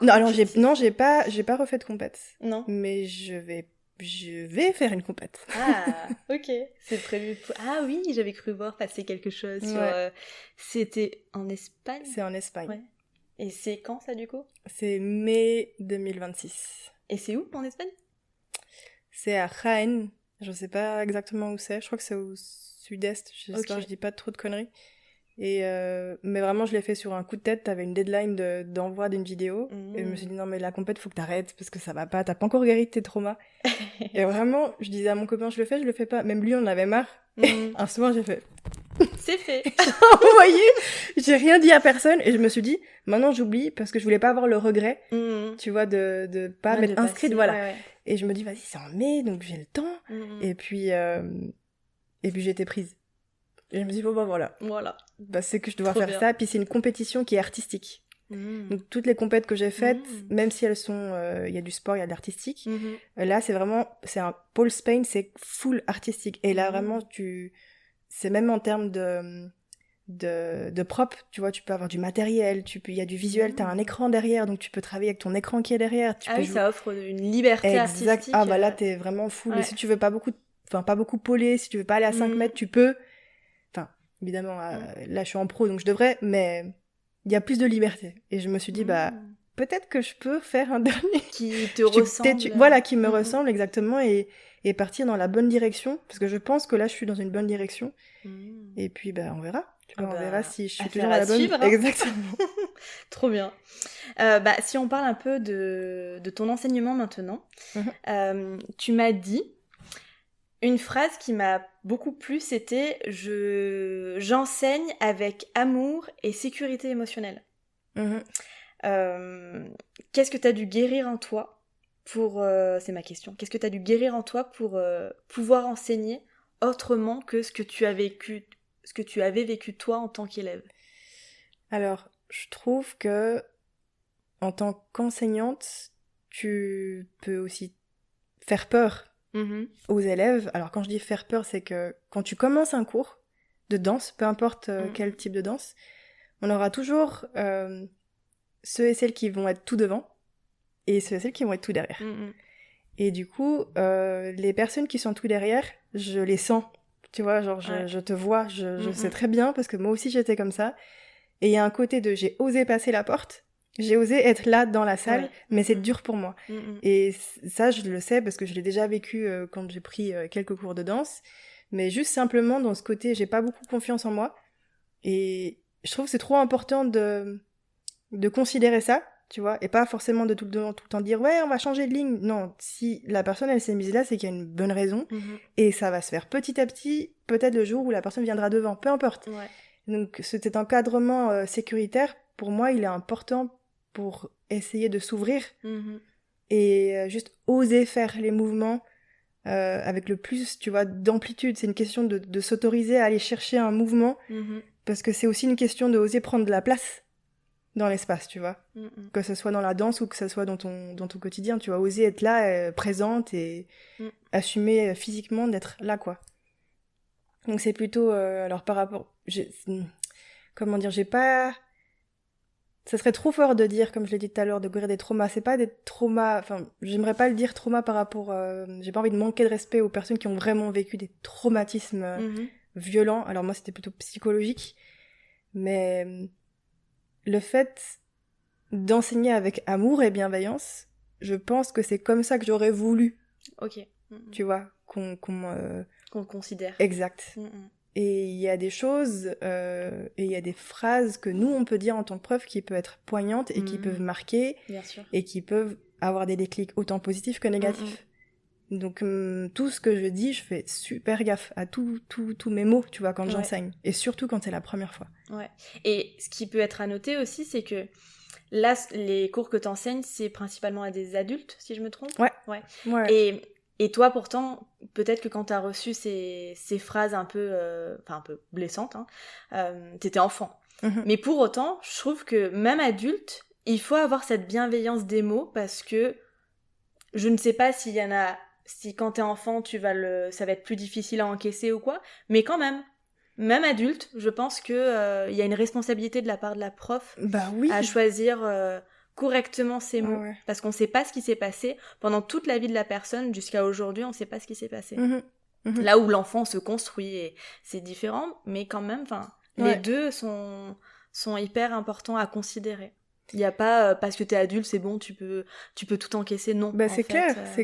Non, alors j'ai pas refait de compète. Non. Mais je vais faire une compète. Ah, ok. C'est prévu pour... Ah oui, j'avais cru voir passer quelque chose sur... C'était en Espagne ? C'est en Espagne. Ouais. Et c'est quand ça du coup ? C'est mai 2026. Et c'est où en Espagne ? C'est à Jaén. Je sais pas exactement où c'est. Je crois que c'est au sud-est. J'espère que je dis pas trop de conneries. Et mais vraiment, je l'ai fait sur un coup de tête. T'avais une deadline d'envoi d'une vidéo. Et je me suis dit, non, mais la compète, faut que t'arrêtes parce que ça va pas. T'as pas encore guéri de tes traumas. Et vraiment, je disais à mon copain, je le fais pas. Même lui, on en avait marre. Un soir, j'ai fait. C'est fait. J'ai envoyé. J'ai rien dit à personne. Et je me suis dit, maintenant, j'oublie parce que je voulais pas avoir le regret, tu vois, de pas m'être inscrite. Voilà. Ouais. Et je me dis, vas-y, c'est en mai, donc j'ai le temps. Et puis j'étais prise. Et je me dis, bon, bah voilà. Bah, c'est que je dois faire ça. Puis c'est une compétition qui est artistique. Donc toutes les compètes que j'ai faites, même si elles sont... Il y a du sport, il y a de l'artistique. Là, c'est un Pole Spain, c'est full artistique. Et là, vraiment, c'est même en termes de prop, tu vois, tu peux avoir du matériel, il y a du visuel, t'as un écran derrière, donc tu peux travailler avec ton écran qui est derrière. Ça offre une liberté artistique. Ah bah là, t'es vraiment full. Et si tu veux pas beaucoup poler, si tu veux pas aller à 5 mètres, tu peux... Évidemment, là, je suis en pro, donc je devrais, mais il y a plus de liberté. Et je me suis dit, bah, peut-être que je peux faire un dernier... Qui te ressemble. Voilà, qui me ressemble, exactement, et partir dans la bonne direction, parce que je pense que là, je suis dans une bonne direction. Et puis, bah, on verra. On verra si je suis toujours à la bonne... Suivre, hein. Exactement. Trop bien. Si on parle un peu de ton enseignement maintenant, tu m'as dit... Une phrase qui m'a beaucoup plu, c'était « J'enseigne avec amour et sécurité émotionnelle ». Qu'est-ce que tu as dû guérir en toi pour... c'est ma question. Qu'est-ce que tu as dû guérir en toi pour pouvoir enseigner autrement que ce que tu avais vécu toi en tant qu'élève ? Alors, je trouve que en tant qu'enseignante, tu peux aussi faire peur aux élèves. Alors quand je dis faire peur, c'est que quand tu commences un cours de danse, peu importe quel type de danse, on aura toujours ceux et celles qui vont être tout devant et ceux et celles qui vont être tout derrière. Et du coup, les personnes qui sont tout derrière, je les sens. Tu vois, genre je te vois, je sais très bien parce que moi aussi j'étais comme ça. Et il y a un côté de j'ai osé passer la porte, j'ai osé être là dans la salle, mais c'est dur pour moi. Et ça, je le sais parce que je l'ai déjà vécu quand j'ai pris quelques cours de danse. Mais juste simplement dans ce côté, j'ai pas beaucoup confiance en moi. Et je trouve que c'est trop important de considérer ça, tu vois, et pas forcément de tout le temps dire ouais, on va changer de ligne. Non, si la personne elle s'est mise là, c'est qu'il y a une bonne raison. Et ça va se faire petit à petit, peut-être le jour où la personne viendra devant, peu importe. Donc cet encadrement sécuritaire, pour moi, il est important pour essayer de s'ouvrir et juste oser faire les mouvements avec le plus, tu vois, d'amplitude. C'est une question de s'autoriser à aller chercher un mouvement parce que c'est aussi une question de oser prendre de la place dans l'espace, tu vois. Que ce soit dans la danse ou que ce soit dans ton quotidien, tu vois. Oser être là, présente et assumer physiquement d'être là, quoi. Donc c'est plutôt... alors par rapport... comment dire, j'ai pas... Ça serait trop fort de dire, comme je l'ai dit tout à l'heure, de guérir des traumas. C'est pas des traumas... Enfin, j'aimerais pas le dire trauma par rapport... j'ai pas envie de manquer de respect aux personnes qui ont vraiment vécu des traumatismes violents. Alors moi, c'était plutôt psychologique. Mais le fait d'enseigner avec amour et bienveillance, je pense que c'est comme ça que j'aurais voulu. Ok. Tu vois, qu'on le considère. Exact. Et il y a des choses et il y a des phrases que nous, on peut dire en tant que prof qui peuvent être poignantes et qui peuvent marquer. Bien sûr. Et qui peuvent avoir des déclics autant positifs que négatifs. Donc, tout ce que je dis, je fais super gaffe à tous mes mots, tu vois, quand j'enseigne. Et surtout quand c'est la première fois. Ouais. Et ce qui peut être à noter aussi, c'est que là, les cours que tu enseignes, c'est principalement à des adultes, si je me trompe. Ouais. Et toi, pourtant, peut-être que quand tu as reçu ces phrases un peu blessantes, t'étais enfant. Mais pour autant, je trouve que même adulte, il faut avoir cette bienveillance des mots parce que je ne sais pas s'il y en a... Si quand t'es enfant, ça va être plus difficile à encaisser ou quoi, mais quand même adulte, je pense que y a une responsabilité de la part de la prof à choisir correctement ses mots, parce qu'on ne sait pas ce qui s'est passé pendant toute la vie de la personne jusqu'à aujourd'hui, on ne sait pas ce qui s'est passé. Là où l'enfant se construit, et c'est différent, mais quand même, les deux sont hyper importants à considérer. Il n'y a pas parce que t'es adulte, c'est bon, tu peux tout encaisser, non. C'est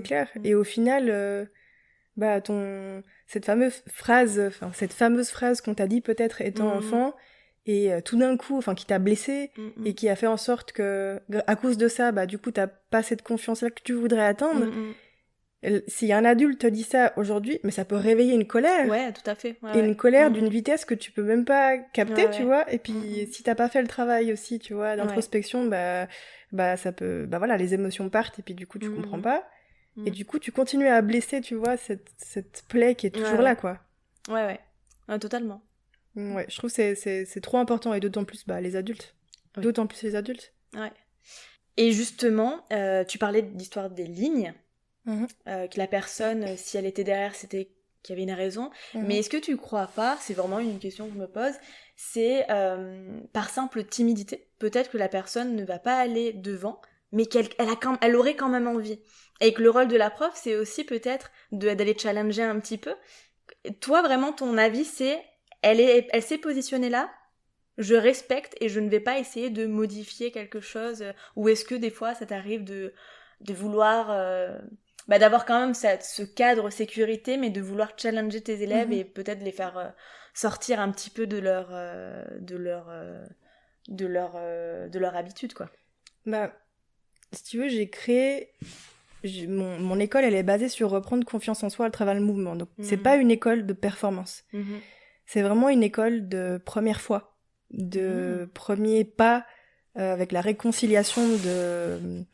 clair. Et au final, cette fameuse phrase qu'on t'a dit peut-être étant enfant, et tout d'un coup, qui t'a blessé, et qui a fait en sorte que, à cause de ça, du coup, t'as pas cette confiance-là que tu voudrais atteindre. Si un adulte te dit ça aujourd'hui, mais ça peut réveiller une colère. Ouais, tout à fait. Et une colère d'une vitesse que tu peux même pas capter, tu vois. Et puis, si t'as pas fait le travail aussi, tu vois, d'introspection, ça peut, les émotions partent et puis du coup, tu comprends pas. Et du coup, tu continues à blesser, tu vois, cette plaie qui est toujours là, quoi. Ouais, totalement. Ouais, je trouve que c'est trop important et d'autant plus, les adultes. D'autant plus les adultes. Ouais. Et justement, tu parlais de l'histoire des lignes. Que la personne, si elle était derrière, c'était qu'il y avait une raison. Mais est-ce que tu crois pas, c'est vraiment une question que je me pose, c'est par simple timidité, peut-être que la personne ne va pas aller devant, mais elle aurait quand même envie. Et que le rôle de la prof, c'est aussi peut-être d'aller challenger un petit peu. Toi, vraiment, ton avis, c'est elle s'est positionnée là, je respecte et je ne vais pas essayer de modifier quelque chose. Ou est-ce que des fois, ça t'arrive de vouloir... d'avoir quand même ce cadre sécurité, mais de vouloir challenger tes élèves et peut-être les faire sortir un petit peu de leur habitude, quoi. Si tu veux, j'ai créé... Mon école, elle est basée sur reprendre confiance en soi à travers le mouvement. Donc, c'est pas une école de performance. C'est vraiment une école de première fois, de premier pas avec la réconciliation de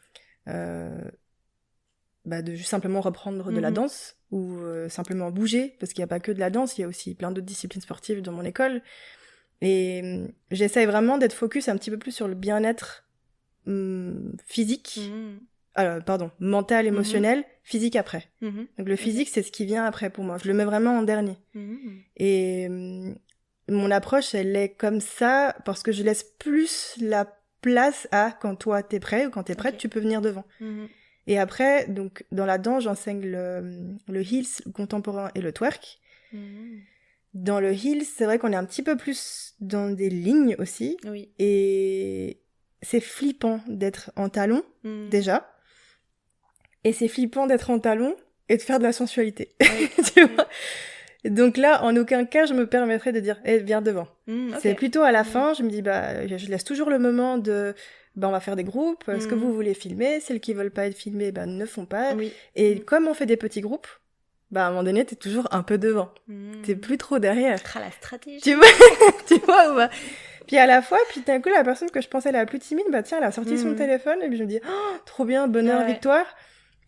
juste simplement reprendre de la danse ou simplement bouger, parce qu'il n'y a pas que de la danse, il y a aussi plein d'autres disciplines sportives dans mon école. Et j'essaye vraiment d'être focus un petit peu plus sur le bien-être physique, mental, émotionnel, physique après. Donc le physique, c'est ce qui vient après pour moi. Je le mets vraiment en dernier. Et mon approche, elle est comme ça parce que je laisse plus la place à quand toi t'es prêt ou quand t'es prête, tu peux venir devant. Et après, donc, dans la danse, j'enseigne le heels, le contemporain et le twerk. Dans le heels, c'est vrai qu'on est un petit peu plus dans des lignes aussi. Et c'est flippant d'être en talons, déjà. Et c'est flippant d'être en talons et de faire de la sensualité. Tu vois ? Donc là, en aucun cas, je me permettrais de dire « viens devant ». C'est plutôt à la fin, je me dis je laisse toujours le moment de... on va faire des groupes, est-ce que vous voulez filmer ? Celles qui veulent pas être filmées, ne font pas. Et comme on fait des petits groupes, à un moment donné, t'es toujours un peu devant. T'es plus trop derrière. La stratégie. Tu vois Puis à la fois, d'un coup, la personne que je pensais la plus timide, tiens, elle a sorti son téléphone, et puis je me dis, trop bien, bonheur, victoire.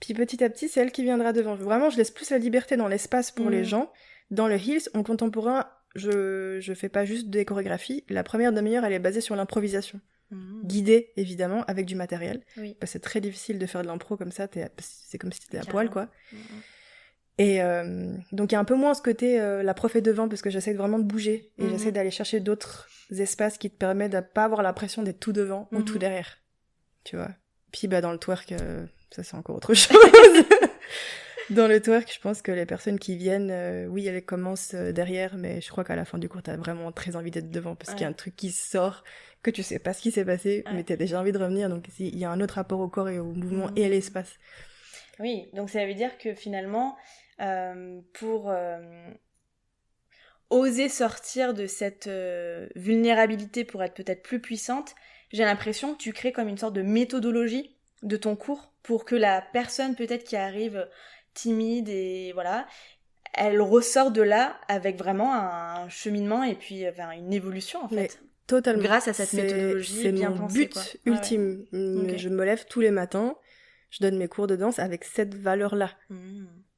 Puis petit à petit, c'est elle qui viendra devant. Vraiment, je laisse plus la liberté dans l'espace pour les gens. Dans le heels, en contemporain, je fais pas juste des chorégraphies. La première demi-heure, elle est basée sur l'improvisation. guidée évidemment avec du matériel. Oui. Parce que c'est très difficile de faire de l'impro comme ça, c'est comme si t'étais à Carrément. poil quoi. Et donc il y a un peu moins ce côté la prof est devant parce que j'essaie vraiment de bouger et j'essaie d'aller chercher d'autres espaces qui te permettent de pas avoir l'impression d'être tout devant ou tout derrière, tu vois. Puis dans le twerk, ça c'est encore autre chose. Dans le twerk, je pense que les personnes qui viennent, oui, elles commencent derrière, mais je crois qu'à la fin du cours, t'as vraiment très envie d'être devant parce qu'il y a un truc qui sort, que tu sais pas ce qui s'est passé, mais t'as déjà envie de revenir, donc il y a un autre rapport au corps et au mouvement et à l'espace. Oui, donc ça veut dire que finalement, pour oser sortir de cette vulnérabilité pour être peut-être plus puissante, j'ai l'impression que tu crées comme une sorte de méthodologie de ton cours pour que la personne peut-être qui arrive timide et voilà, elle ressort de là avec vraiment un cheminement et puis une évolution en fait. Mais totalement. Grâce à cette méthodologie bien pensée. C'est mon but ultime. Okay. Je me lève tous les matins, je donne mes cours de danse avec cette valeur-là.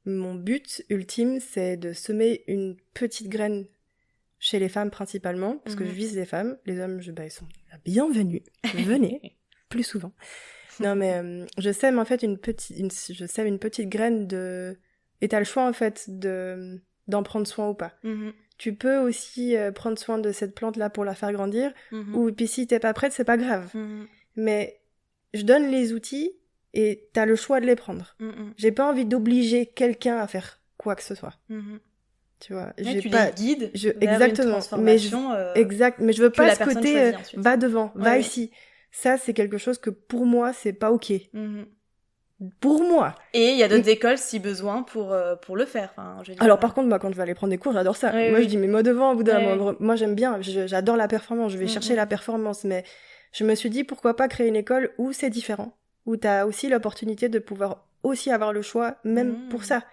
Mon but ultime, c'est de semer une petite graine chez les femmes principalement, parce que je vise les femmes. Les hommes, ils sont la bienvenue. Venez, plus souvent. Non, mais je sème en fait une petite graine de... Et t'as le choix en fait d'en prendre soin ou pas. Tu peux aussi prendre soin de cette plante-là pour la faire grandir, ou puis si t'es pas prête, c'est pas grave. Mais je donne les outils et t'as le choix de les prendre. J'ai pas envie d'obliger quelqu'un à faire quoi que ce soit. Tu vois, tu les guides vers exactement. Une transformation mais je veux pas ce côté va devant, va ouais. ici. Ça, c'est quelque chose que pour moi, c'est pas ok. Pour moi. Et il y a d'autres écoles, si besoin, pour le faire. Enfin, je veux dire, alors, par contre, moi, quand je vais aller prendre des cours, j'adore ça. Oui, moi, oui. je dis, mais moi devant, au bout d'un moment. Moi, j'aime bien. J'adore la performance. Je vais chercher la performance. Mais je me suis dit, pourquoi pas créer une école où c'est différent. Où t'as aussi l'opportunité de pouvoir aussi avoir le choix, même pour ça.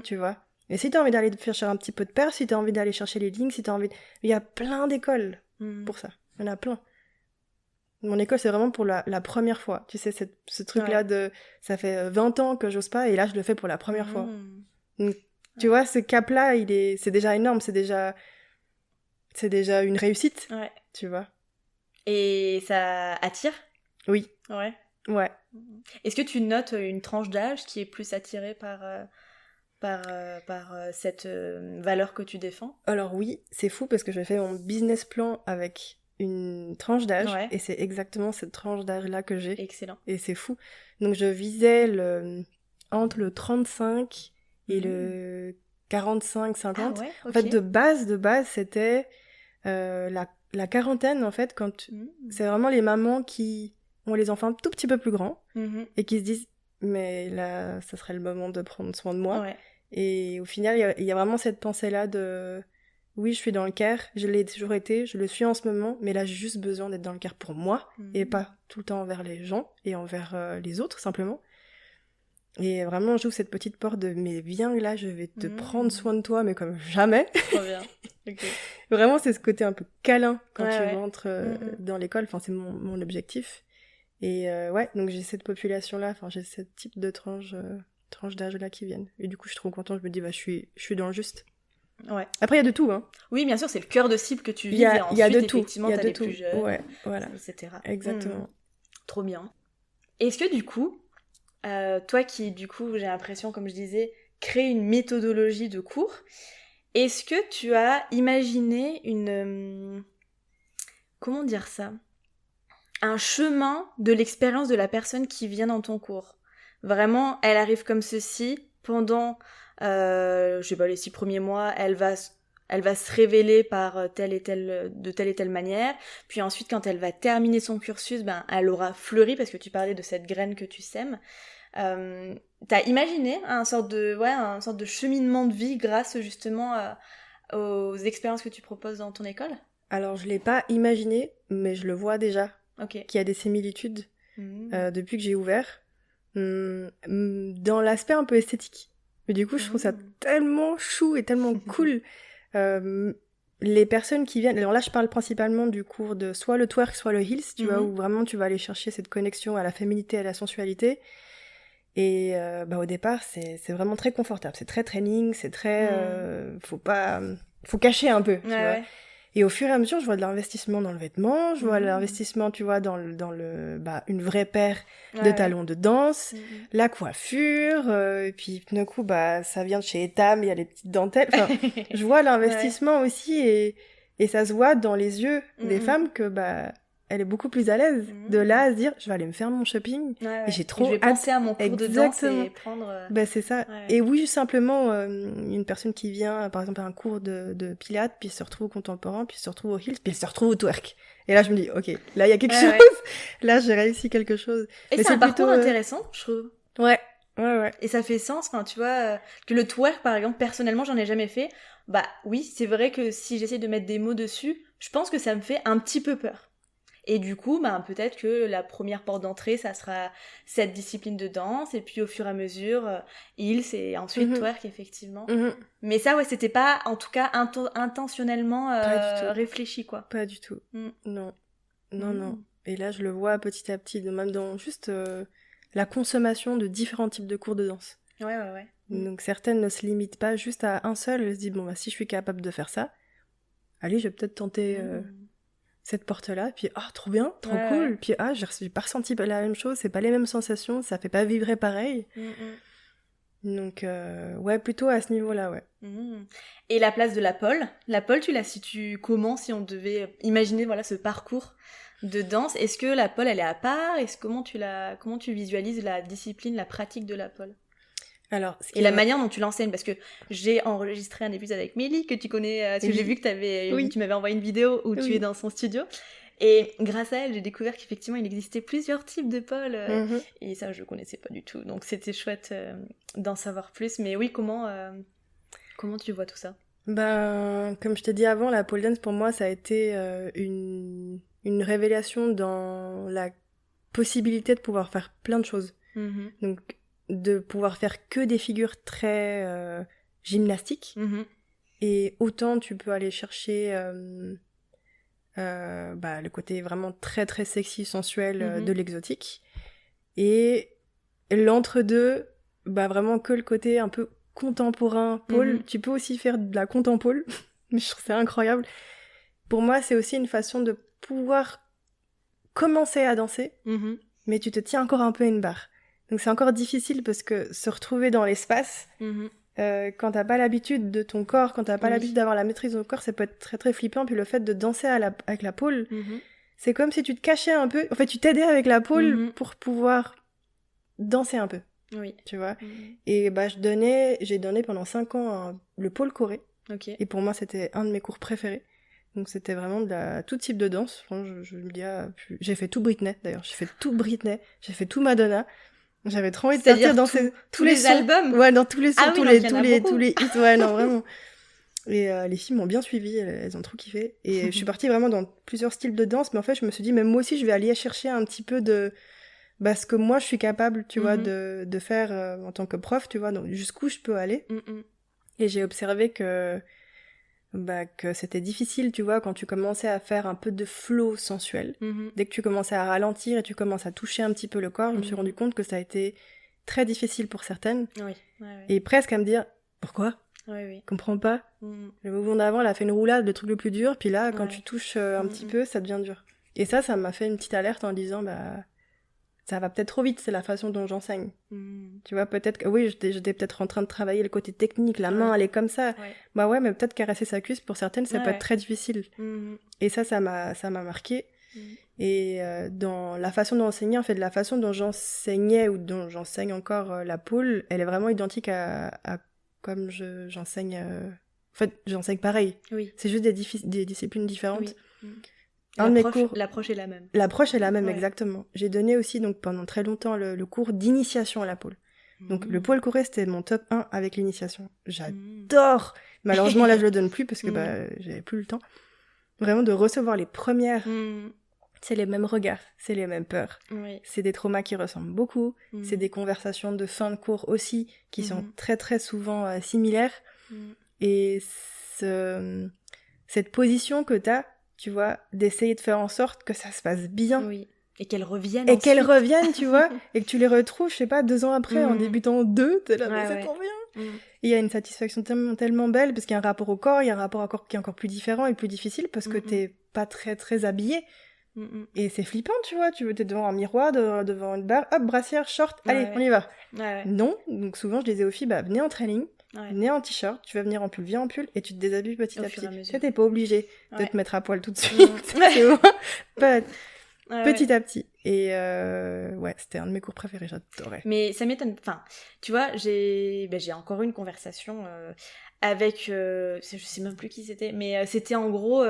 Tu vois. Et si t'as envie d'aller chercher un petit peu de perf, si t'as envie d'aller chercher les lignes, si t'as envie... Il y a plein d'écoles pour ça. Il y en a plein. Mon école, c'est vraiment pour la première fois. Tu sais, ce truc-là de... Ça fait 20 ans que j'ose pas, et là, je le fais pour la première fois. Donc, tu vois, ce cap-là, c'est déjà énorme. C'est déjà une réussite. Ouais. Tu vois. Et ça attire ? Oui. Ouais. Ouais. Est-ce que tu notes une tranche d'âge qui est plus attirée par cette valeur que tu défends ? Alors oui, c'est fou parce que je fais mon business plan avec une tranche d'âge et c'est exactement cette tranche d'âge-là que j'ai. Excellent. Et c'est fou. Donc je visais entre le 35 et le 45-50. Ah ouais, okay. En fait, de base, c'était la quarantaine, en fait, quand c'est vraiment les mamans qui ont les enfants un tout petit peu plus grands et qui se disent mais là, ça serait le moment de prendre soin de moi. Ouais. Et au final, il y a vraiment cette pensée-là de oui, je suis dans le care, je l'ai toujours été, je le suis en ce moment, mais là, j'ai juste besoin d'être dans le care pour moi et pas tout le temps envers les gens et envers les autres, simplement. Et vraiment, je joue cette petite porte de mais viens là, je vais te prendre soin de toi, mais comme jamais. Trop bien. Okay. Vraiment, c'est ce côté un peu câlin quand tu rentres dans l'école. Enfin, c'est mon objectif. Et donc j'ai cette population-là, enfin, j'ai ce type de tranche d'âge-là qui viennent. Et du coup, je suis trop contente, je me dis, je suis dans le juste. Ouais. Après, il y a de tout, hein. Oui, bien sûr, c'est le cœur de cible que tu vises, et ensuite, y a de tout. Effectivement, t'as les plus jeunes, ouais, voilà. etc. Exactement. Trop bien. Est-ce que, du coup, toi qui, du coup, j'ai l'impression, comme je disais, crée une méthodologie de cours, est-ce que tu as imaginé comment dire ça ? Un chemin de l'expérience de la personne qui vient dans ton cours. Vraiment, elle arrive comme ceci, pendant, je sais pas, les 6 premiers mois, elle va se révéler par de telle et telle manière, puis ensuite, quand elle va terminer son cursus, elle aura fleuri, parce que tu parlais de cette graine que tu sèmes. T'as imaginé un sorte de cheminement de vie grâce, justement, aux expériences que tu proposes dans ton école ? Alors, je l'ai pas imaginé, mais je le vois déjà. Okay. Qu'il y a des similitudes depuis que j'ai ouvert dans l'aspect un peu esthétique. Mais du coup, je trouve ça tellement chou et tellement cool. Les personnes qui viennent... Alors là, je parle principalement du cours de soit le twerk, soit le heels, tu vois, où vraiment tu vas aller chercher cette connexion à la féminité, à la sensualité. Et au départ, c'est vraiment très confortable. C'est très training, c'est très... faut cacher un peu, tu vois. Ouais. Et au fur et à mesure, je vois de l'investissement dans le vêtement, je vois de l'investissement, tu vois, dans une vraie paire de talons de danse, la coiffure, et puis d'un coup, ça vient de chez Etam, il y a les petites dentelles. Enfin, je vois l'investissement aussi, et ça se voit dans les yeux des femmes que, elle est beaucoup plus à l'aise de là à se dire, je vais aller me faire mon shopping, et j'ai trop je vais penser à mon cours de danse et prendre... c'est ça. Et oui, simplement, une personne qui vient, par exemple, à un cours de pilates, puis se retrouve au contemporain, puis se retrouve au heels, puis elle se retrouve au twerk. Et là, je me dis, ok, là, il y a quelque chose. Là, j'ai réussi quelque chose. Et c'est un parcours intéressant, je trouve. Ouais. Et ça fait sens, enfin, tu vois, que le twerk, par exemple, personnellement, j'en ai jamais fait. Oui, c'est vrai que si j'essaie de mettre des mots dessus, je pense que ça me fait un petit peu peur. Et du coup, peut-être que la première porte d'entrée, ça sera cette discipline de danse, et puis au fur et à mesure, heels, et ensuite twerk, effectivement. Mais ça, c'était pas, en tout cas, intentionnellement réfléchi, quoi. Pas du tout. Non. Et là, je le vois petit à petit, même dans juste la consommation de différents types de cours de danse. Ouais. Donc certaines ne se limitent pas juste à un seul, elles se disent, si je suis capable de faire ça, allez, je vais peut-être tenter... cette porte-là, puis trop bien, trop cool, puis j'ai pas ressenti la même chose, c'est pas les mêmes sensations, ça fait pas vibrer pareil. Donc plutôt à ce niveau-là, Et la place de la pole, tu la situes comment, si on devait imaginer ce parcours de danse? Est-ce que la pole, elle est à part? Comment tu visualises la discipline, la pratique de la pole? Alors, la manière dont tu l'enseignes, parce que j'ai enregistré un épisode avec Mélie, que tu connais, parce que j'ai vu que tu m'avais envoyé une vidéo où tu es dans son studio, et grâce à elle, j'ai découvert qu'effectivement, il existait plusieurs types de pôles, et ça, je connaissais pas du tout, donc c'était chouette d'en savoir plus, mais oui, comment tu vois tout ça? Comme je t'ai dit avant, la pole dance, pour moi, ça a été une révélation dans la possibilité de pouvoir faire plein de choses. Donc, de pouvoir faire que des figures très gymnastiques, et autant tu peux aller chercher le côté vraiment très très sexy, sensuel de l'exotique, et l'entre-deux, vraiment que le côté un peu contemporain, pole. Tu peux aussi faire de la contempole, mais je trouve ça incroyable. Pour moi, c'est aussi une façon de pouvoir commencer à danser, mais tu te tiens encore un peu à une barre. Donc c'est encore difficile parce que se retrouver dans l'espace, quand t'as pas l'habitude de ton corps, quand t'as pas l'habitude d'avoir la maîtrise de ton corps, ça peut être très très flippant. Puis le fait de danser avec la pole, c'est comme si tu te cachais un peu. En fait, tu t'aidais avec la pole pour pouvoir danser un peu. Oui. Tu vois. Et j'ai donné pendant 5 ans le pole choré. Okay. Et pour moi, c'était un de mes cours préférés. Donc c'était vraiment tout type de danse. Je me dis, j'ai fait tout Britney d'ailleurs. J'ai fait tout Britney, j'ai fait tout Madonna. J'avais trop envie de sortir dans tous les albums. Ouais, dans tous les sons, tous les hits, ouais, non, vraiment. Et les filles m'ont bien suivi, elles ont trop kiffé. Et je suis partie vraiment dans plusieurs styles de danse, mais en fait, je me suis dit, même moi aussi, je vais aller chercher un petit peu de ce que moi, je suis capable, tu vois, de faire en tant que prof, tu vois, donc jusqu'où je peux aller. Et j'ai observé que c'était difficile, tu vois, quand tu commençais à faire un peu de flow sensuel. Dès que tu commençais à ralentir et tu commences à toucher un petit peu le corps, je me suis rendu compte que ça a été très difficile pour certaines. Et presque à me dire, pourquoi ? Comprends pas. Le mouvement d'avant, elle a fait une roulade, le truc le plus dur, puis là, quand tu touches un petit peu, ça devient dur. Et ça m'a fait une petite alerte en disant, ça va peut-être trop vite, c'est la façon dont j'enseigne. Tu vois, peut-être que oui, j'étais peut-être en train de travailler le côté technique, la main elle est comme ça. Ouais, mais peut-être caresser sa cuisse pour certaines, ça peut être très difficile. Et ça m'a marqué. Et dans la façon d'enseigner, en fait, la façon dont j'enseignais ou dont j'enseigne encore la pole, elle est vraiment identique à comme j'enseigne. En fait, j'enseigne pareil. C'est juste des disciplines différentes. L'approche est la même. L'approche est la même, exactement. J'ai donné aussi, donc, pendant très longtemps, le cours d'initiation à la pole. Donc, le pole choré, c'était mon top 1 avec l'initiation. J'adore! Malheureusement, là, je le donne plus parce que, j'avais plus le temps. Vraiment, de recevoir les premières, c'est les mêmes regards, c'est les mêmes peurs. C'est des traumas qui ressemblent beaucoup. C'est des conversations de fin de cours aussi, qui sont très, très souvent similaires. Et cette position que t'as, tu vois, d'essayer de faire en sorte que ça se passe bien. Et qu'elles reviennent tu vois, et que tu les retrouves, je sais pas, 2 ans après, en débutant 2, t'es là, mais c'est trop bien. Et il y a une satisfaction tellement, tellement belle, parce qu'il y a un rapport au corps, il y a un rapport au corps qui est encore plus différent et plus difficile, parce que t'es pas très, très habillé. Et c'est flippant, tu vois, t'es devant un miroir, devant une barre, hop, brassière, short, allez, on y va. Non, donc souvent je disais aux filles, venez en training, venez en t-shirt, tu vas venir en pull, viens en pull, et tu te déshabilles petit à petit. Tu t'es pas obligé de te mettre à poil tout de suite, c'est bon. Petit à petit. Et c'était un de mes cours préférés, j'adorais. Mais ça m'étonne, enfin, tu vois, j'ai encore eu une conversation avec, je sais même plus qui c'était, mais c'était en gros...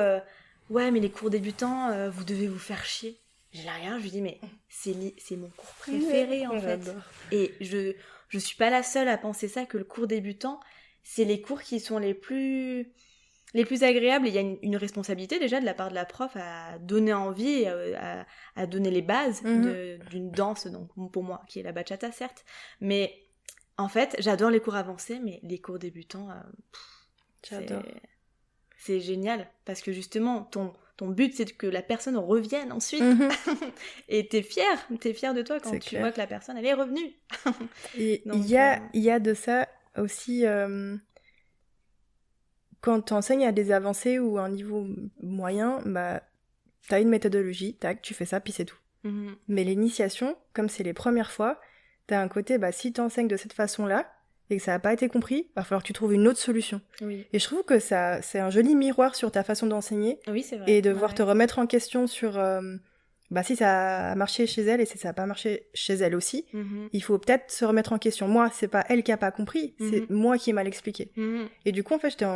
ouais, mais les cours débutants, vous devez vous faire chier. J'ai là rien, je lui dis, mais c'est mon cours préféré, en fait. J'adore. Et je suis pas la seule à penser ça, que le cours débutant, c'est les cours qui sont les plus agréables. Et il y a une responsabilité, déjà, de la part de la prof à donner envie, à donner les bases d'une danse, donc pour moi, qui est la bachata, certes. Mais, en fait, j'adore les cours avancés, mais les cours débutants, j'adore. C'est génial, parce que justement, ton but, c'est que la personne revienne ensuite. Et t'es fière de toi quand tu vois que la personne, elle est revenue. Et il y a de ça aussi, quand tu enseignes à des avancés ou à un niveau moyen, t'as une méthodologie, tac, tu fais ça, puis c'est tout. Mais l'initiation, comme c'est les premières fois, t'as un côté, si t'enseignes de cette façon-là, et que ça n'a pas été compris, il va falloir que tu trouves une autre solution. Oui. Et je trouve que ça, c'est un joli miroir sur ta façon d'enseigner. Oui, c'est vrai. Et de voir te remettre en question sur si ça a marché chez elle et si ça n'a pas marché chez elle aussi, il faut peut-être se remettre en question. Moi, c'est pas elle qui a pas compris, c'est moi qui ai mal expliqué. Et du coup, en fait, j'étais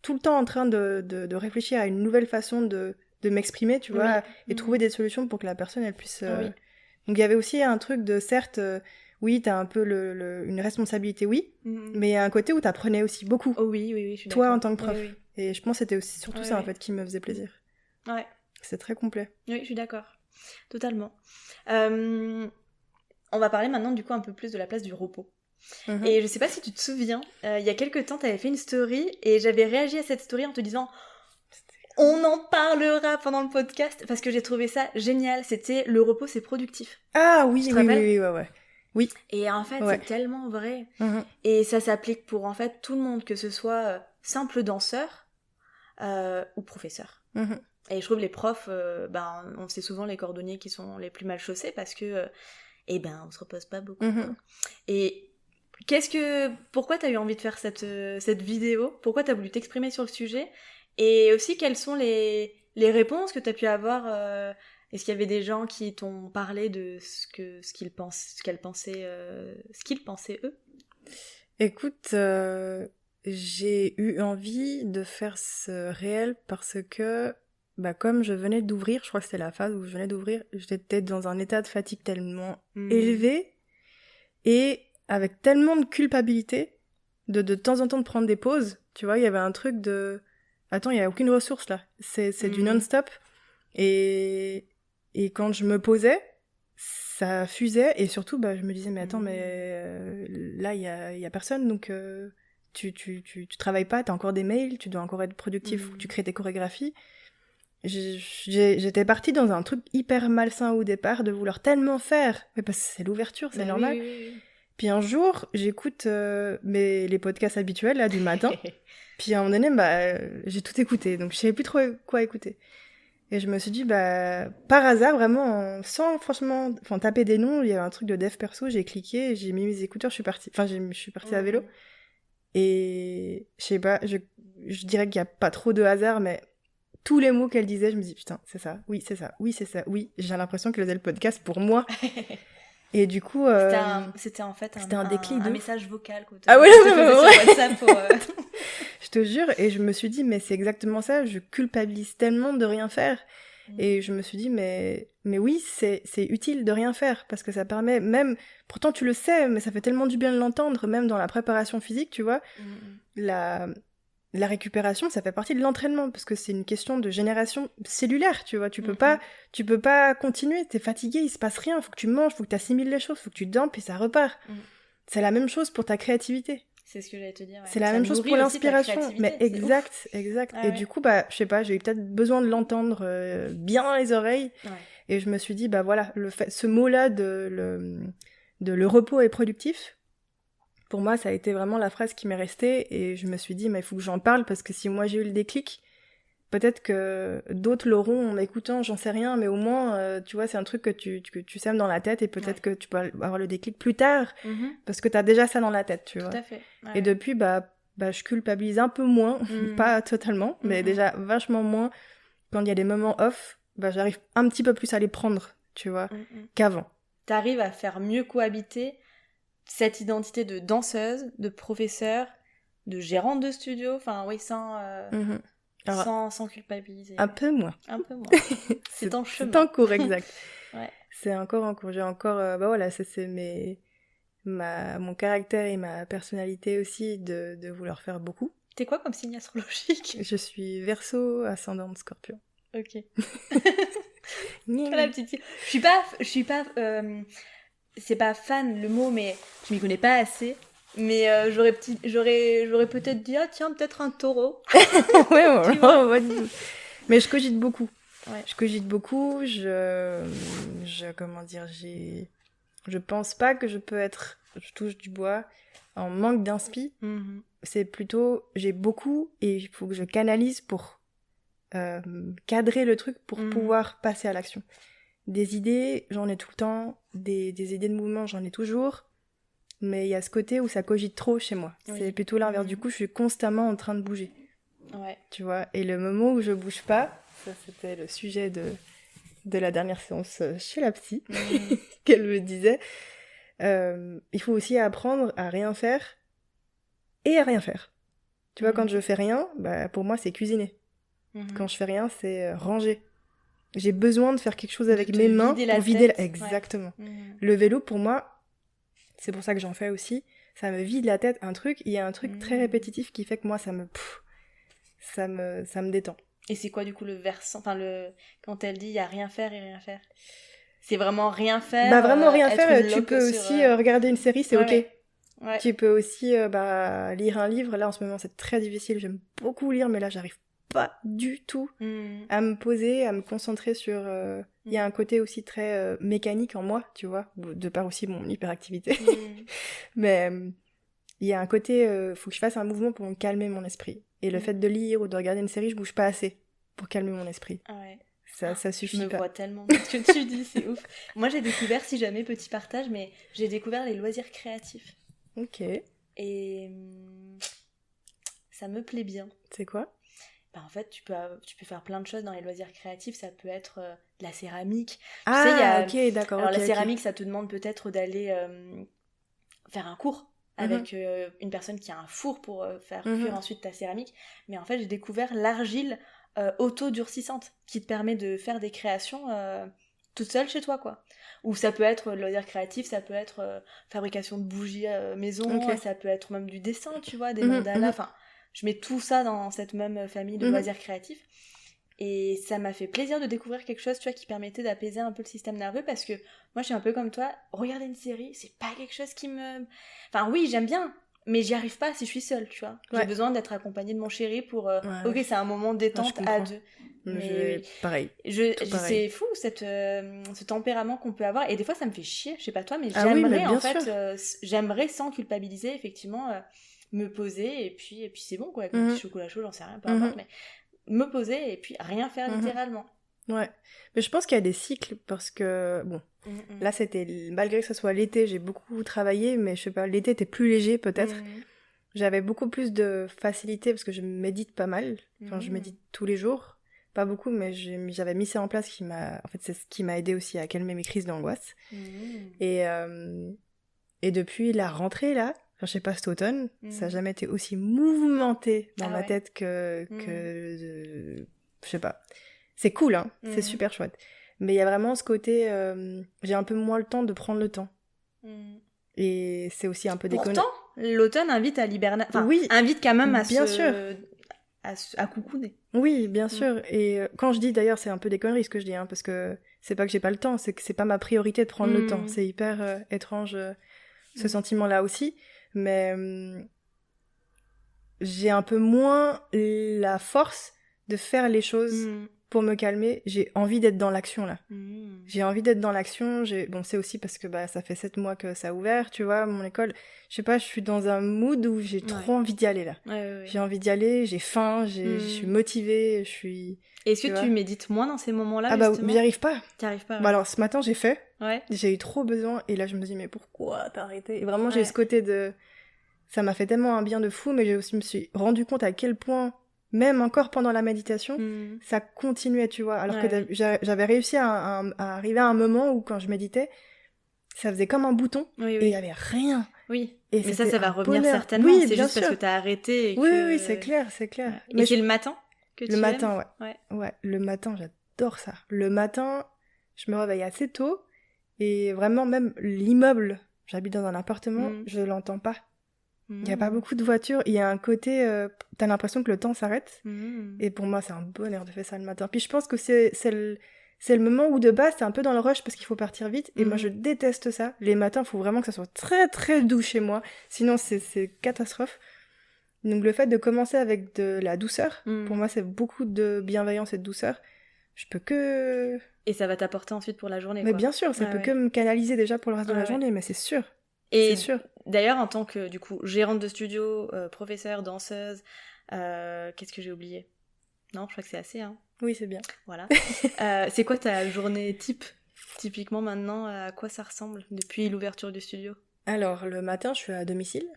tout le temps en train de réfléchir à une nouvelle façon de m'exprimer, tu vois, et trouver des solutions pour que la personne, elle puisse... Donc, il y avait aussi un truc de, certes... oui, t'as un peu une responsabilité, oui, mais il y a un côté où t'apprenais aussi beaucoup. Oh oui, je suis toi, d'accord. en tant que prof. Oui. Et je pense que c'était aussi surtout ça, en fait, qui me faisait plaisir. Ouais. C'est très complet. Oui, je suis d'accord. Totalement. On va parler maintenant, du coup, un peu plus de la place du repos. Et je sais pas si tu te souviens, il y a quelques temps, t'avais fait une story, et j'avais réagi à cette story en te disant... On en parlera pendant le podcast, parce que j'ai trouvé ça génial. C'était « Le repos, c'est productif ». Ah oui, ouais. Oui. Et en fait, c'est tellement vrai. Et ça s'applique pour en fait tout le monde, que ce soit simple danseur ou professeur. Et je trouve les profs, on sait souvent les cordonniers qui sont les plus mal chaussés parce que, on se repose pas beaucoup. Et pourquoi t'as eu envie de faire cette vidéo ? Pourquoi t'as voulu t'exprimer sur le sujet ? Et aussi, quelles sont les réponses que t'as pu avoir Est-ce qu'il y avait des gens qui t'ont parlé de ce qu'ils pensaient eux ? Écoute, j'ai eu envie de faire ce réel parce que, comme je venais d'ouvrir, je crois que c'était la phase où je venais d'ouvrir, j'étais dans un état de fatigue tellement élevé et avec tellement de culpabilité de temps en temps de prendre des pauses. Tu vois, il y avait un truc de... Attends, il n'y a aucune ressource là. C'est du non-stop. Et quand je me posais, ça fusait. Et surtout, je me disais, mais attends, là, il y a personne. Donc, tu travailles pas, t'as encore des mails, tu dois encore être productif, tu crées tes chorégraphies. J'étais partie dans un truc hyper malsain au départ, de vouloir tellement faire. Mais parce que c'est l'ouverture, c'est normal. Oui. Puis un jour, j'écoute les podcasts habituels là, du matin. Puis à un moment donné, j'ai tout écouté, donc je savais plus trop quoi écouter. Et je me suis dit, par hasard, vraiment, sans franchement taper des noms, il y avait un truc de dev perso, j'ai cliqué, j'ai mis mes écouteurs, je suis partie à vélo. Et je sais pas, je dirais qu'il y a pas trop de hasard, mais tous les mots qu'elle disait, je me dis, putain, c'est ça, oui, c'est ça, oui, c'est ça, oui. J'ai l'impression qu'elle faisait le podcast pour moi. Et du coup... C'était en fait un déclic un message vocal. Ah ouais, sur WhatsApp pour... Je te jure, et je me suis dit, mais c'est exactement ça, je culpabilise tellement de rien faire. Et je me suis dit, mais oui, c'est utile de rien faire, parce que ça permet, même, pourtant tu le sais, mais ça fait tellement du bien de l'entendre, même dans la préparation physique, tu vois, la récupération, ça fait partie de l'entraînement, parce que c'est une question de génération cellulaire, tu vois, tu peux pas continuer, t'es fatigué, il se passe rien, faut que tu manges, faut que t'assimiles les choses, faut que tu dormes, puis ça repart. C'est la même chose pour ta créativité. C'est ce que j'allais te dire. Ouais. C'est la même chose pour l'inspiration. Mais exact. Ah, et du coup, je sais pas, j'ai eu peut-être besoin de l'entendre bien dans les oreilles. Ouais. Et je me suis dit, voilà, ce mot-là de le repos est productif, pour moi, ça a été vraiment la phrase qui m'est restée et je me suis dit, mais il faut que j'en parle parce que si moi j'ai eu le déclic, peut-être que d'autres l'auront en m'écoutant, j'en sais rien, mais au moins, tu vois, c'est un truc que tu sèmes dans la tête et peut-être que tu peux avoir le déclic plus tard parce que t'as déjà ça dans la tête, tu vois. Tout à fait. Ouais. Et depuis, je culpabilise un peu moins, pas totalement, mais déjà vachement moins. Quand il y a des moments off, j'arrive un petit peu plus à les prendre, tu vois, qu'avant. T'arrives à faire mieux cohabiter cette identité de danseuse, de professeur, de gérante de studio, enfin oui, sans culpabiliser. Un peu moins. Un peu moins. C'est en chemin. C'est en cours, exact. Ouais. C'est encore en cours. J'ai encore, voilà, c'est mon caractère et ma personnalité aussi de vouloir faire beaucoup. T'es quoi comme signe astrologique ? Je suis Verseau, ascendant de Scorpion. Ok. La petite... Je suis pas c'est pas fan le mot, mais je m'y connais pas assez. Mais j'aurais peut-être dit, ah tiens, peut-être un taureau. ouais. Mais je cogite beaucoup. Ouais. Je cogite beaucoup, je pense pas que je peux être, je touche du bois, en manque d'inspi. C'est plutôt, j'ai beaucoup et il faut que je canalise pour cadrer le truc pour pouvoir passer à l'action. Des idées, j'en ai tout le temps, des idées de mouvement, j'en ai toujours, mais il y a ce côté où ça cogite trop chez moi. Oui. C'est plutôt l'inverse. Du coup, je suis constamment en train de bouger. Ouais. Tu vois, et le moment où je bouge pas, ça c'était le sujet de la dernière séance chez la psy, qu'elle me disait, il faut aussi apprendre à rien faire et à rien faire. Tu vois, quand je fais rien, pour moi c'est cuisiner. Quand je fais rien, c'est ranger. J'ai besoin de faire quelque chose avec mes mains pour vider la... Exactement. Ouais. Le vélo, pour moi, c'est pour ça que j'en fais aussi, ça me vide la tête. Il y a un truc très répétitif qui fait que moi, ça me détend. Et c'est quoi du coup le versant, quand elle dit il y a rien faire et rien faire, c'est vraiment rien faire. Vraiment rien faire. Tu peux aussi regarder une série, c'est ok. Ouais. Tu peux aussi lire un livre. Là en ce moment c'est très difficile. J'aime beaucoup lire, mais là j'arrive pas du tout à me poser, à me concentrer sur. Il y a un côté aussi très mécanique en moi, tu vois, de par aussi mon hyperactivité. Mais il y a un côté, faut que je fasse un mouvement pour me calmer mon esprit. Et le fait de lire ou de regarder une série, je bouge pas assez pour calmer mon esprit. Ouais. Ça suffit pas. Je me vois tellement ce que tu dis, c'est ouf. Moi, j'ai découvert, si jamais, petit partage, mais j'ai découvert les loisirs créatifs. Ok. Et ça me plaît bien. C'est quoi ? En fait, tu peux faire plein de choses dans les loisirs créatifs. Ça peut être de la céramique. Ok, d'accord. Alors, la céramique, ça te demande peut-être d'aller faire un cours avec une personne qui a un four pour faire cuire ensuite ta céramique. Mais en fait, j'ai découvert l'argile auto-durcissante qui te permet de faire des créations toute seule chez toi, quoi. Ou ça peut être loisir créatif, ça peut être fabrication de bougies maison, ça peut être même du dessin, tu vois, des mandalas. Enfin, je mets tout ça dans cette même famille de loisirs créatifs. Et ça m'a fait plaisir de découvrir quelque chose, tu vois, qui permettait d'apaiser un peu le système nerveux, parce que moi, je suis un peu comme toi, regarder une série, c'est pas quelque chose qui me... Enfin, oui, j'aime bien, mais j'y arrive pas si je suis seule, tu vois. J'ai besoin d'être accompagnée de mon chéri pour... Ok, c'est un moment de détente à deux. Mais pareil. C'est fou, ce tempérament qu'on peut avoir, et des fois, ça me fait chier, je sais pas toi, mais j'aimerais, en fait, j'aimerais, sans culpabiliser, effectivement, me poser, et puis c'est bon, quoi, avec un petit chocolat chaud, j'en sais rien, peu importe, mais... me poser et puis rien faire littéralement. Ouais, mais je pense qu'il y a des cycles parce que, bon, là c'était, malgré que ce soit l'été, j'ai beaucoup travaillé, mais je sais pas, l'été était plus léger peut-être. J'avais beaucoup plus de facilité parce que je médite pas mal, enfin je médite tous les jours, pas beaucoup, mais j'avais mis ça en place en fait c'est ce qui m'a aidé aussi à calmer mes crises d'angoisse. Et depuis la rentrée là, enfin, je sais pas, cet automne, ça n'a jamais été aussi mouvementé dans ma tête que je sais pas. C'est cool, hein, c'est super chouette. Mais il y a vraiment ce côté, j'ai un peu moins le temps de prendre le temps. Et c'est aussi un peu déconnant. Pourtant, l'automne invite à l'hibernation. Enfin, invite quand même à bien sûr. À coucouner. Oui, bien sûr. Et quand je dis, d'ailleurs, c'est un peu des conneries ce que je dis, hein, parce que c'est pas que j'ai pas le temps, c'est que c'est pas ma priorité de prendre le temps. C'est hyper étrange, ce sentiment-là aussi. Mais j'ai un peu moins la force de faire les choses pour me calmer, j'ai envie d'être dans l'action, là. J'ai envie d'être dans l'action. Bon, c'est aussi parce que ça fait 7 mois que ça a ouvert, tu vois, mon école. Je sais pas, je suis dans un mood où j'ai trop envie d'y aller, là. Ouais. J'ai envie d'y aller, j'ai faim, je suis motivée, je suis... Est-ce que tu médites moins dans ces moments-là, Ah justement? j'y arrive pas. T'y arrives pas, ouais. Bah alors, ce matin, j'ai fait. Ouais. J'ai eu trop besoin, et là, je me dis, mais pourquoi t'as arrêté? Et vraiment, j'ai eu ce côté de... Ça m'a fait tellement un bien de fou, mais je me suis rendu compte à quel point... Même encore pendant la méditation, ça continuait, tu vois. Alors que j'avais réussi à arriver à un moment où, quand je méditais, ça faisait comme un bouton, et il n'y avait rien. Oui, et mais ça va revenir bonheur. certainement. Oui, c'est bien juste sûr. parce que t'as arrêté. Et oui, c'est clair. Ouais. Mais c'est le matin que tu Le aimes matin, ouais. Le matin, j'adore ça. Le matin, je me réveille assez tôt, et vraiment, même l'immeuble, j'habite dans un appartement, je l'entends pas. Il n'y a pas beaucoup de voitures, il y a un côté, t'as l'impression que le temps s'arrête, et pour moi c'est un bonheur de faire ça le matin. Puis je pense que c'est le moment où de base t'es un peu dans le rush parce qu'il faut partir vite, et moi je déteste ça. Les matins, il faut vraiment que ça soit très très doux chez moi, sinon c'est catastrophe. Donc le fait de commencer avec de la douceur, pour moi c'est beaucoup de bienveillance et de douceur. Je peux que... Et ça va t'apporter ensuite pour la journée, Mais bien sûr, ça peut que me canaliser déjà pour le reste de la journée, mais c'est sûr. Et c'est sûr. D'ailleurs, en tant que, du coup, gérante de studio, professeure, danseuse, qu'est-ce que j'ai oublié? Non, je crois que c'est assez, hein. Oui, c'est bien. Voilà. C'est quoi ta journée type? Typiquement, maintenant, à quoi ça ressemble depuis l'ouverture du studio? Alors, le matin, je suis à domicile.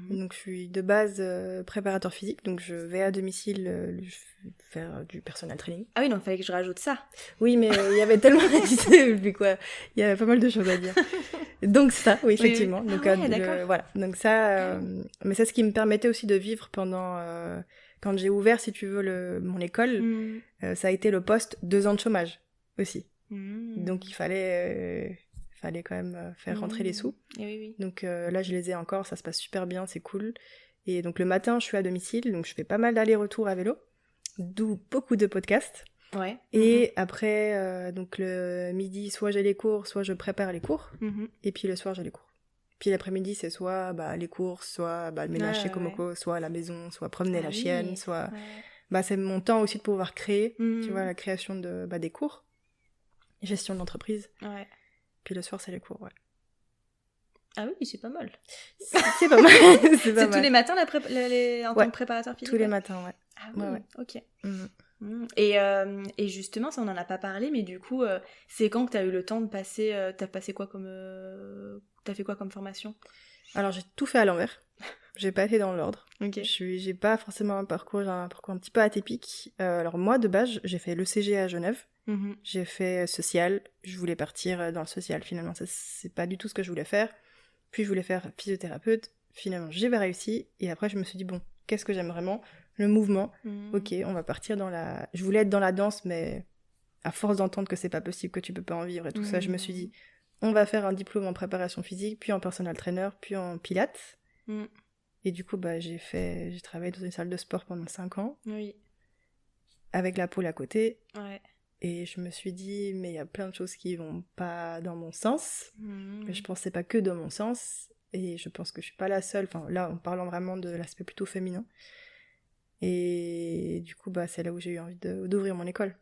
Donc, je suis de base préparateur physique. Donc, je vais à domicile faire du personal training. Ah oui, donc il fallait que je rajoute ça. Oui, mais il y avait tellement... Puis quoi, il y avait pas mal de choses à dire. Donc ça, oui, effectivement. Oui. Donc, D'accord. voilà. Donc ça... mais c'est ce qui me permettait aussi de vivre pendant... quand j'ai ouvert, si tu veux, mon école, ça a été le poste 2 ans de chômage aussi. Donc, il fallait quand même faire rentrer les sous. Oui. Donc là, je les ai encore, ça se passe super bien, c'est cool. Et donc le matin, je suis à domicile, donc je fais pas mal d'allers-retours à vélo, d'où beaucoup de podcasts. Ouais. Et après, donc le midi, soit j'ai les cours, soit je prépare les cours. Et puis le soir, j'ai les cours. Puis l'après-midi, c'est soit les cours, soit le ménage chez Komoko, soit à la maison, soit promener la chienne, soit... c'est mon temps aussi de pouvoir créer, tu vois, la création des cours, gestion de l'entreprise. Ouais. Puis le soir, c'est les cours, ouais. Ah oui, c'est pas mal. C'est pas mal. C'est tous les matins en tant que préparateur physique? Tous les matins, ouais. Ah oui, ouais. Ok. Et justement, ça on en a pas parlé, mais du coup, c'est quand que t'as eu le temps de passer... t'as fait quoi comme formation? Alors j'ai tout fait à l'envers. J'ai pas été dans l'ordre. Okay. J'ai pas forcément j'ai un parcours un petit peu atypique. Alors moi, de base, j'ai fait l'ECG à Genève. J'ai fait social. Je voulais partir dans le social, finalement. Ça, c'est pas du tout ce que je voulais faire. Puis je voulais faire physiothérapeute. Finalement, j'ai pas réussi. Et après, je me suis dit, bon, qu'est-ce que j'aime vraiment? Le mouvement. Ok, on va partir dans la... Je voulais être dans la danse, mais à force d'entendre que c'est pas possible, que tu peux pas en vivre et tout ça, je me suis dit, on va faire un diplôme en préparation physique, puis en personal trainer, puis en pilates. Et du coup, j'ai travaillé dans une salle de sport pendant 5 ans. Oui. Avec la pôle à côté. Ouais. Et je me suis dit, mais il y a plein de choses qui vont pas dans mon sens. Mais je pense que c'est pas que dans mon sens. Et je pense que je suis pas la seule. Enfin, là, en parlant vraiment de l'aspect plutôt féminin. Et du coup, c'est là où j'ai eu envie d'ouvrir mon école.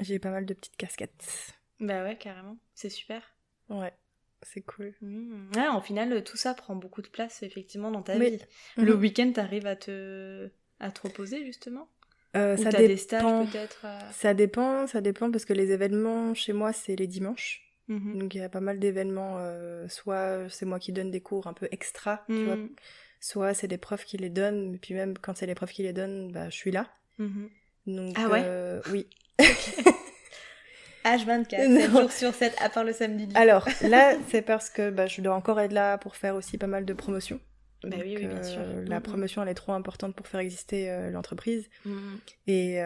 J'ai eu pas mal de petites casquettes. Bah ouais, carrément. C'est super. Ouais. C'est cool. Ouais, en final, tout ça prend beaucoup de place, effectivement, dans ta vie. Le week-end, t'arrives à te reposer, justement? Ça t'as dépend. Des stages, peut-être Ça dépend, parce que les événements, chez moi, c'est les dimanches. Donc, il y a pas mal d'événements. Soit c'est moi qui donne des cours un peu extra, tu vois. Soit c'est des profs qui les donnent. Et puis même, quand c'est les profs qui les donnent, je suis là. Donc, ah ouais oui. H24, 7 jours sur 7, à part le samedi. Alors, là, c'est parce que je dois encore être là pour faire aussi pas mal de promotions. Donc, oui, bien sûr. La promotion, elle est trop importante pour faire exister l'entreprise. Et,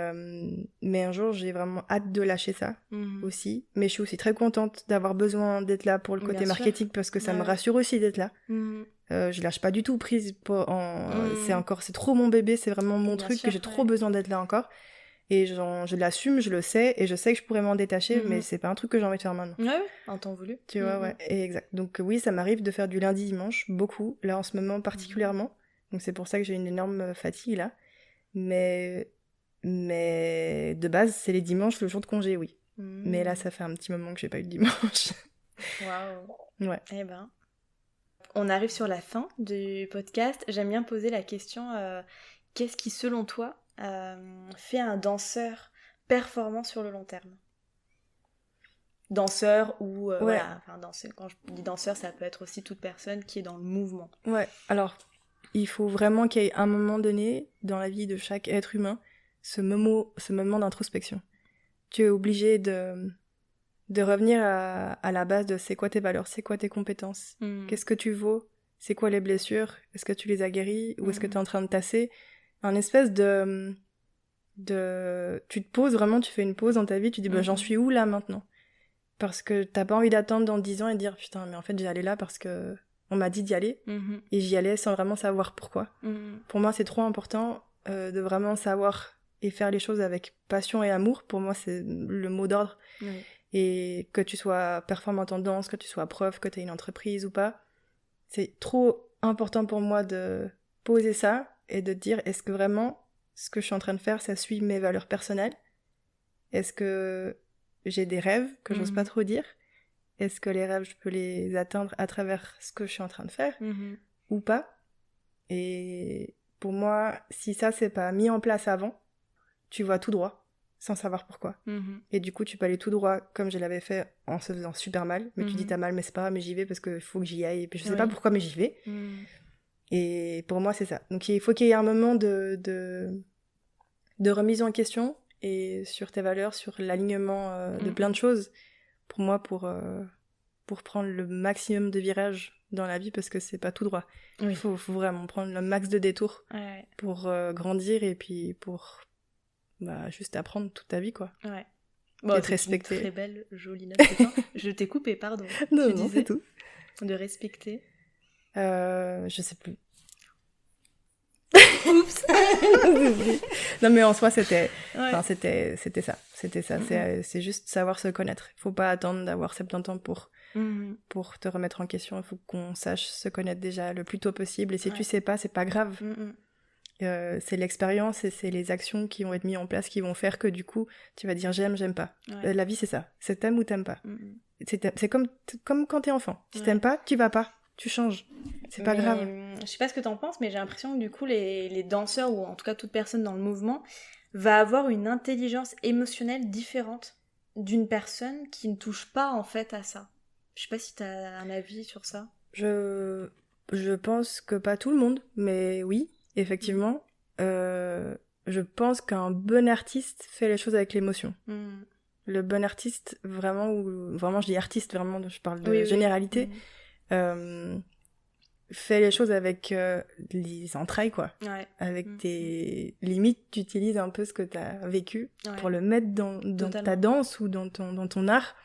mais un jour, j'ai vraiment hâte de lâcher ça aussi. Mais je suis aussi très contente d'avoir besoin d'être là pour le côté marketing parce que ça me rassure aussi d'être là. Je lâche pas du tout prise. C'est trop mon bébé, c'est vraiment mon truc que j'ai trop besoin d'être là encore. Et je l'assume, je le sais, et je sais que je pourrais m'en détacher, mais c'est pas un truc que j'ai envie de faire maintenant. Ouais, en temps voulu. Tu vois, ouais, et exact. Donc oui, ça m'arrive de faire du lundi-dimanche, beaucoup, là en ce moment particulièrement. Donc c'est pour ça que j'ai une énorme fatigue là. Mais Mais de base, c'est les dimanches, le jour de congé, oui. Mais là, ça fait un petit moment que j'ai pas eu de dimanche. Waouh. Ouais. Eh ben, on arrive sur la fin du podcast. J'aime bien poser la question, qu'est-ce qui, selon toi, fait un danseur performant sur le long terme? Danseur ou voilà, enfin danseur. Quand je dis danseur, ça peut être aussi toute personne qui est dans le mouvement. Ouais, alors il faut vraiment qu'il y ait un moment donné dans la vie de chaque être humain ce moment d'introspection. Tu es obligé de revenir à la base de c'est quoi tes valeurs, c'est quoi tes compétences, qu'est-ce que tu vaux, c'est quoi les blessures, est-ce que tu les as guéries ou est-ce que tu es en train de tasser. Un espèce de tu te poses vraiment, tu fais une pause dans ta vie, tu dis bah j'en suis où là maintenant? Parce que t'as pas envie d'attendre dans 10 ans et de dire putain mais en fait j'y allais là parce que on m'a dit d'y aller et j'y allais sans vraiment savoir pourquoi. Pour moi c'est trop important de vraiment savoir et faire les choses avec passion et amour. Pour moi c'est le mot d'ordre. Et que tu sois performante en danse, que tu sois prof, que tu aies une entreprise ou pas, c'est trop important pour moi de poser ça et de dire est-ce que vraiment ce que je suis en train de faire ça suit mes valeurs personnelles? Est-ce que j'ai des rêves que j'ose pas trop dire? Est-ce que les rêves, je peux les atteindre à travers ce que je suis en train de faire ou pas? Et pour moi, si ça, c'est pas mis en place avant, tu vas tout droit, sans savoir pourquoi. Et du coup, tu peux aller tout droit, comme je l'avais fait en se faisant super mal. Mais tu dis, t'as mal, mais c'est pas grave, mais j'y vais parce qu'il faut que j'y aille. Et puis je sais pas pourquoi, mais j'y vais. Et pour moi, c'est ça. Donc il faut qu'il y ait un moment de remise en question et sur tes valeurs, sur l'alignement de plein de choses. Pour moi, pour prendre le maximum de virages dans la vie, parce que c'est pas tout droit. Il faut vraiment prendre le max de détours pour grandir et puis pour juste apprendre toute ta vie, quoi. Bon, être respecté. Une très belle, jolie note de fin. Je t'ai coupé, pardon. Non, c'est tout. De respecter. Je sais plus. Oups. Non mais en soi c'était ça. C'est juste savoir se connaître. Il faut pas attendre d'avoir 70 ans pour te remettre en question. Il faut qu'on sache se connaître déjà le plus tôt possible. Et si tu sais pas, c'est pas grave. C'est l'expérience et c'est les actions qui vont être mises en place qui vont faire que du coup tu vas dire j'aime pas. La vie c'est ça, c'est t'aimes ou t'aimes pas. C'est comme quand t'es enfant. Si t'aimes pas, tu vas pas, tu changes, c'est pas grave. Je sais pas ce que t'en penses, mais j'ai l'impression que du coup les danseurs ou en tout cas toute personne dans le mouvement va avoir une intelligence émotionnelle différente d'une personne qui ne touche pas en fait à ça. Je sais pas si t'as un avis sur ça. Je pense que pas tout le monde, mais oui, effectivement. Je pense qu'un bon artiste fait les choses avec l'émotion. Le bon artiste, vraiment je dis artiste, vraiment, je parle de généralité, fait les choses avec les entrailles, quoi. Avec tes limites, tu utilises un peu ce que t'as vécu pour le mettre dans ta danse ou dans ton art.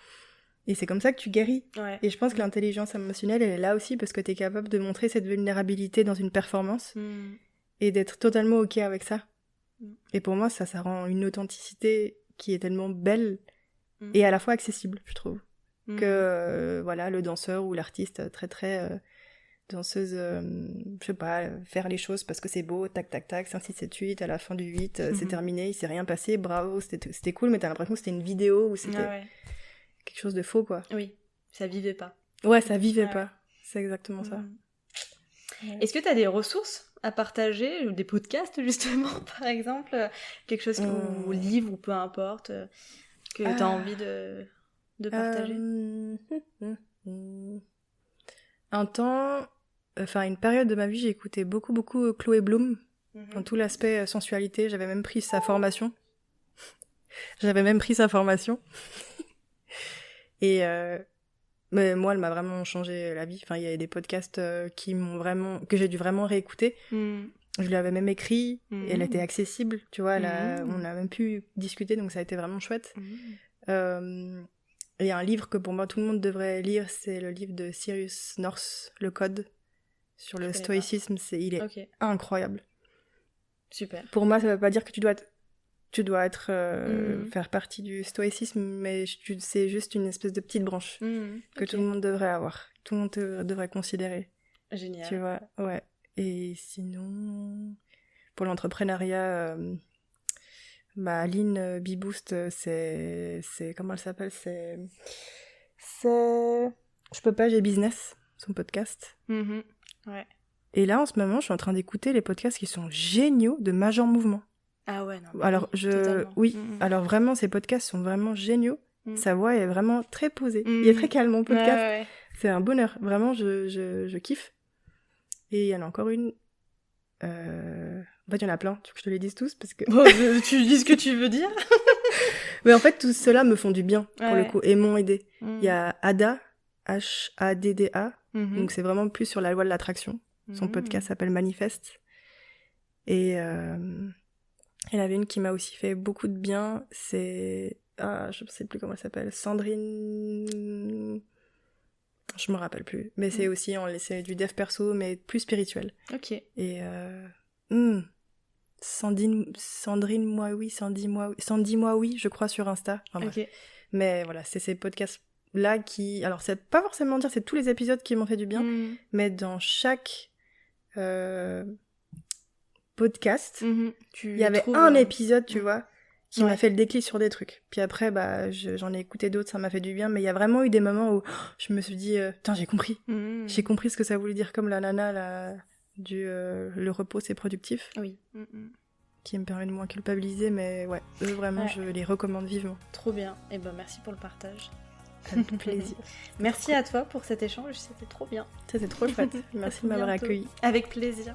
Et c'est comme ça que tu guéris. Et je pense que l'intelligence émotionnelle, elle est là aussi parce que t'es capable de montrer cette vulnérabilité dans une performance et d'être totalement OK avec ça. Et pour moi, ça rend une authenticité qui est tellement belle et à la fois accessible, je trouve. Que, voilà, le danseur ou l'artiste très danseuse, je sais pas, faire les choses parce que c'est beau, tac, tac, tac, 5, 6, 7, 8, à la fin du 8, c'est terminé, il s'est rien passé, bravo, c'était cool, mais t'as l'impression que c'était une vidéo ou c'était quelque chose de faux, quoi. Oui, ça vivait pas. Ouais, ça vivait pas. C'est exactement ça. Est-ce que t'as des ressources à partager, ou des podcasts, justement, par exemple, quelque chose, ou livre, ou peu importe, que t'as envie de partager? Un temps, une période de ma vie, j'ai écouté beaucoup Chloé Bloom, dans tout l'aspect sensualité. J'avais même pris sa formation. Et mais moi, elle m'a vraiment changé la vie. Enfin, il y a des podcasts que j'ai dû vraiment réécouter. Je lui avais même écrit, et elle était accessible, tu vois, on a même pu discuter, donc ça a été vraiment chouette. Et un livre que pour moi tout le monde devrait lire, c'est le livre de Cyrus North, Le Code, sur le stoïcisme. Il est incroyable. Super. Pour moi, ça veut pas dire que tu dois faire partie du stoïcisme, mais c'est juste une espèce de petite branche que tout le monde devrait avoir, tout le monde devrait considérer. Génial. Tu vois, ouais. Et sinon, pour l'entrepreneuriat, Aline Biboost, c'est comment elle s'appelle, c'est Je peux pas, j'ai business, son podcast. Ouais. Et là, en ce moment, je suis en train d'écouter les podcasts qui sont géniaux de Major Mouvement. Ah ouais, non. Alors, totalement. Alors vraiment, ces podcasts sont vraiment géniaux. Sa voix est vraiment très posée. Il est très calme, mon podcast. Ouais. C'est un bonheur. Vraiment, je kiffe. Et il y en a encore une. En fait, il y en a plein. Tu veux que je te les dise tous parce que... tu dis ce que tu veux dire. Mais en fait, tous ceux-là me font du bien, pour le coup, et m'ont aidé. Il y a Ada, H-A-D-D-A. Donc, c'est vraiment plus sur la loi de l'attraction. Son podcast s'appelle Manifeste. Et il y en avait une qui m'a aussi fait beaucoup de bien. C'est... je ne sais plus comment elle s'appelle. Sandrine... Je me rappelle plus. Mais c'est aussi c'est du dev perso, mais plus spirituel. Ok. Et... Sandrine moi oui, Sandy moi oui, je crois, sur Insta. Enfin, bref. Ok. Mais voilà, c'est ces podcasts-là qui... Alors, c'est pas forcément dire c'est tous les épisodes qui m'ont fait du bien, mais dans chaque podcast, il y avait un épisode, tu vois, qui m'a fait le déclic sur des trucs. Puis après, j'en ai écouté d'autres, ça m'a fait du bien, mais il y a vraiment eu des moments où je me suis dit, putain, j'ai compris. J'ai compris ce que ça voulait dire, comme la nana, le repos, c'est productif. Oui. Qui me permet de moins culpabiliser, mais ouais, eux, vraiment, je les recommande vivement. Trop bien. Et merci pour le partage. Avec plaisir. Merci à toi pour cet échange, c'était trop bien. C'était trop chouette. Merci de m'avoir accueilli. Avec plaisir.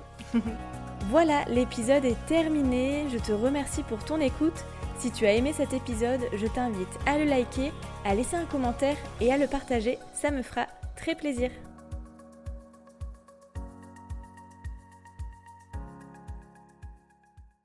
Voilà, l'épisode est terminé. Je te remercie pour ton écoute. Si tu as aimé cet épisode, je t'invite à le liker, à laisser un commentaire et à le partager. Ça me fera très plaisir.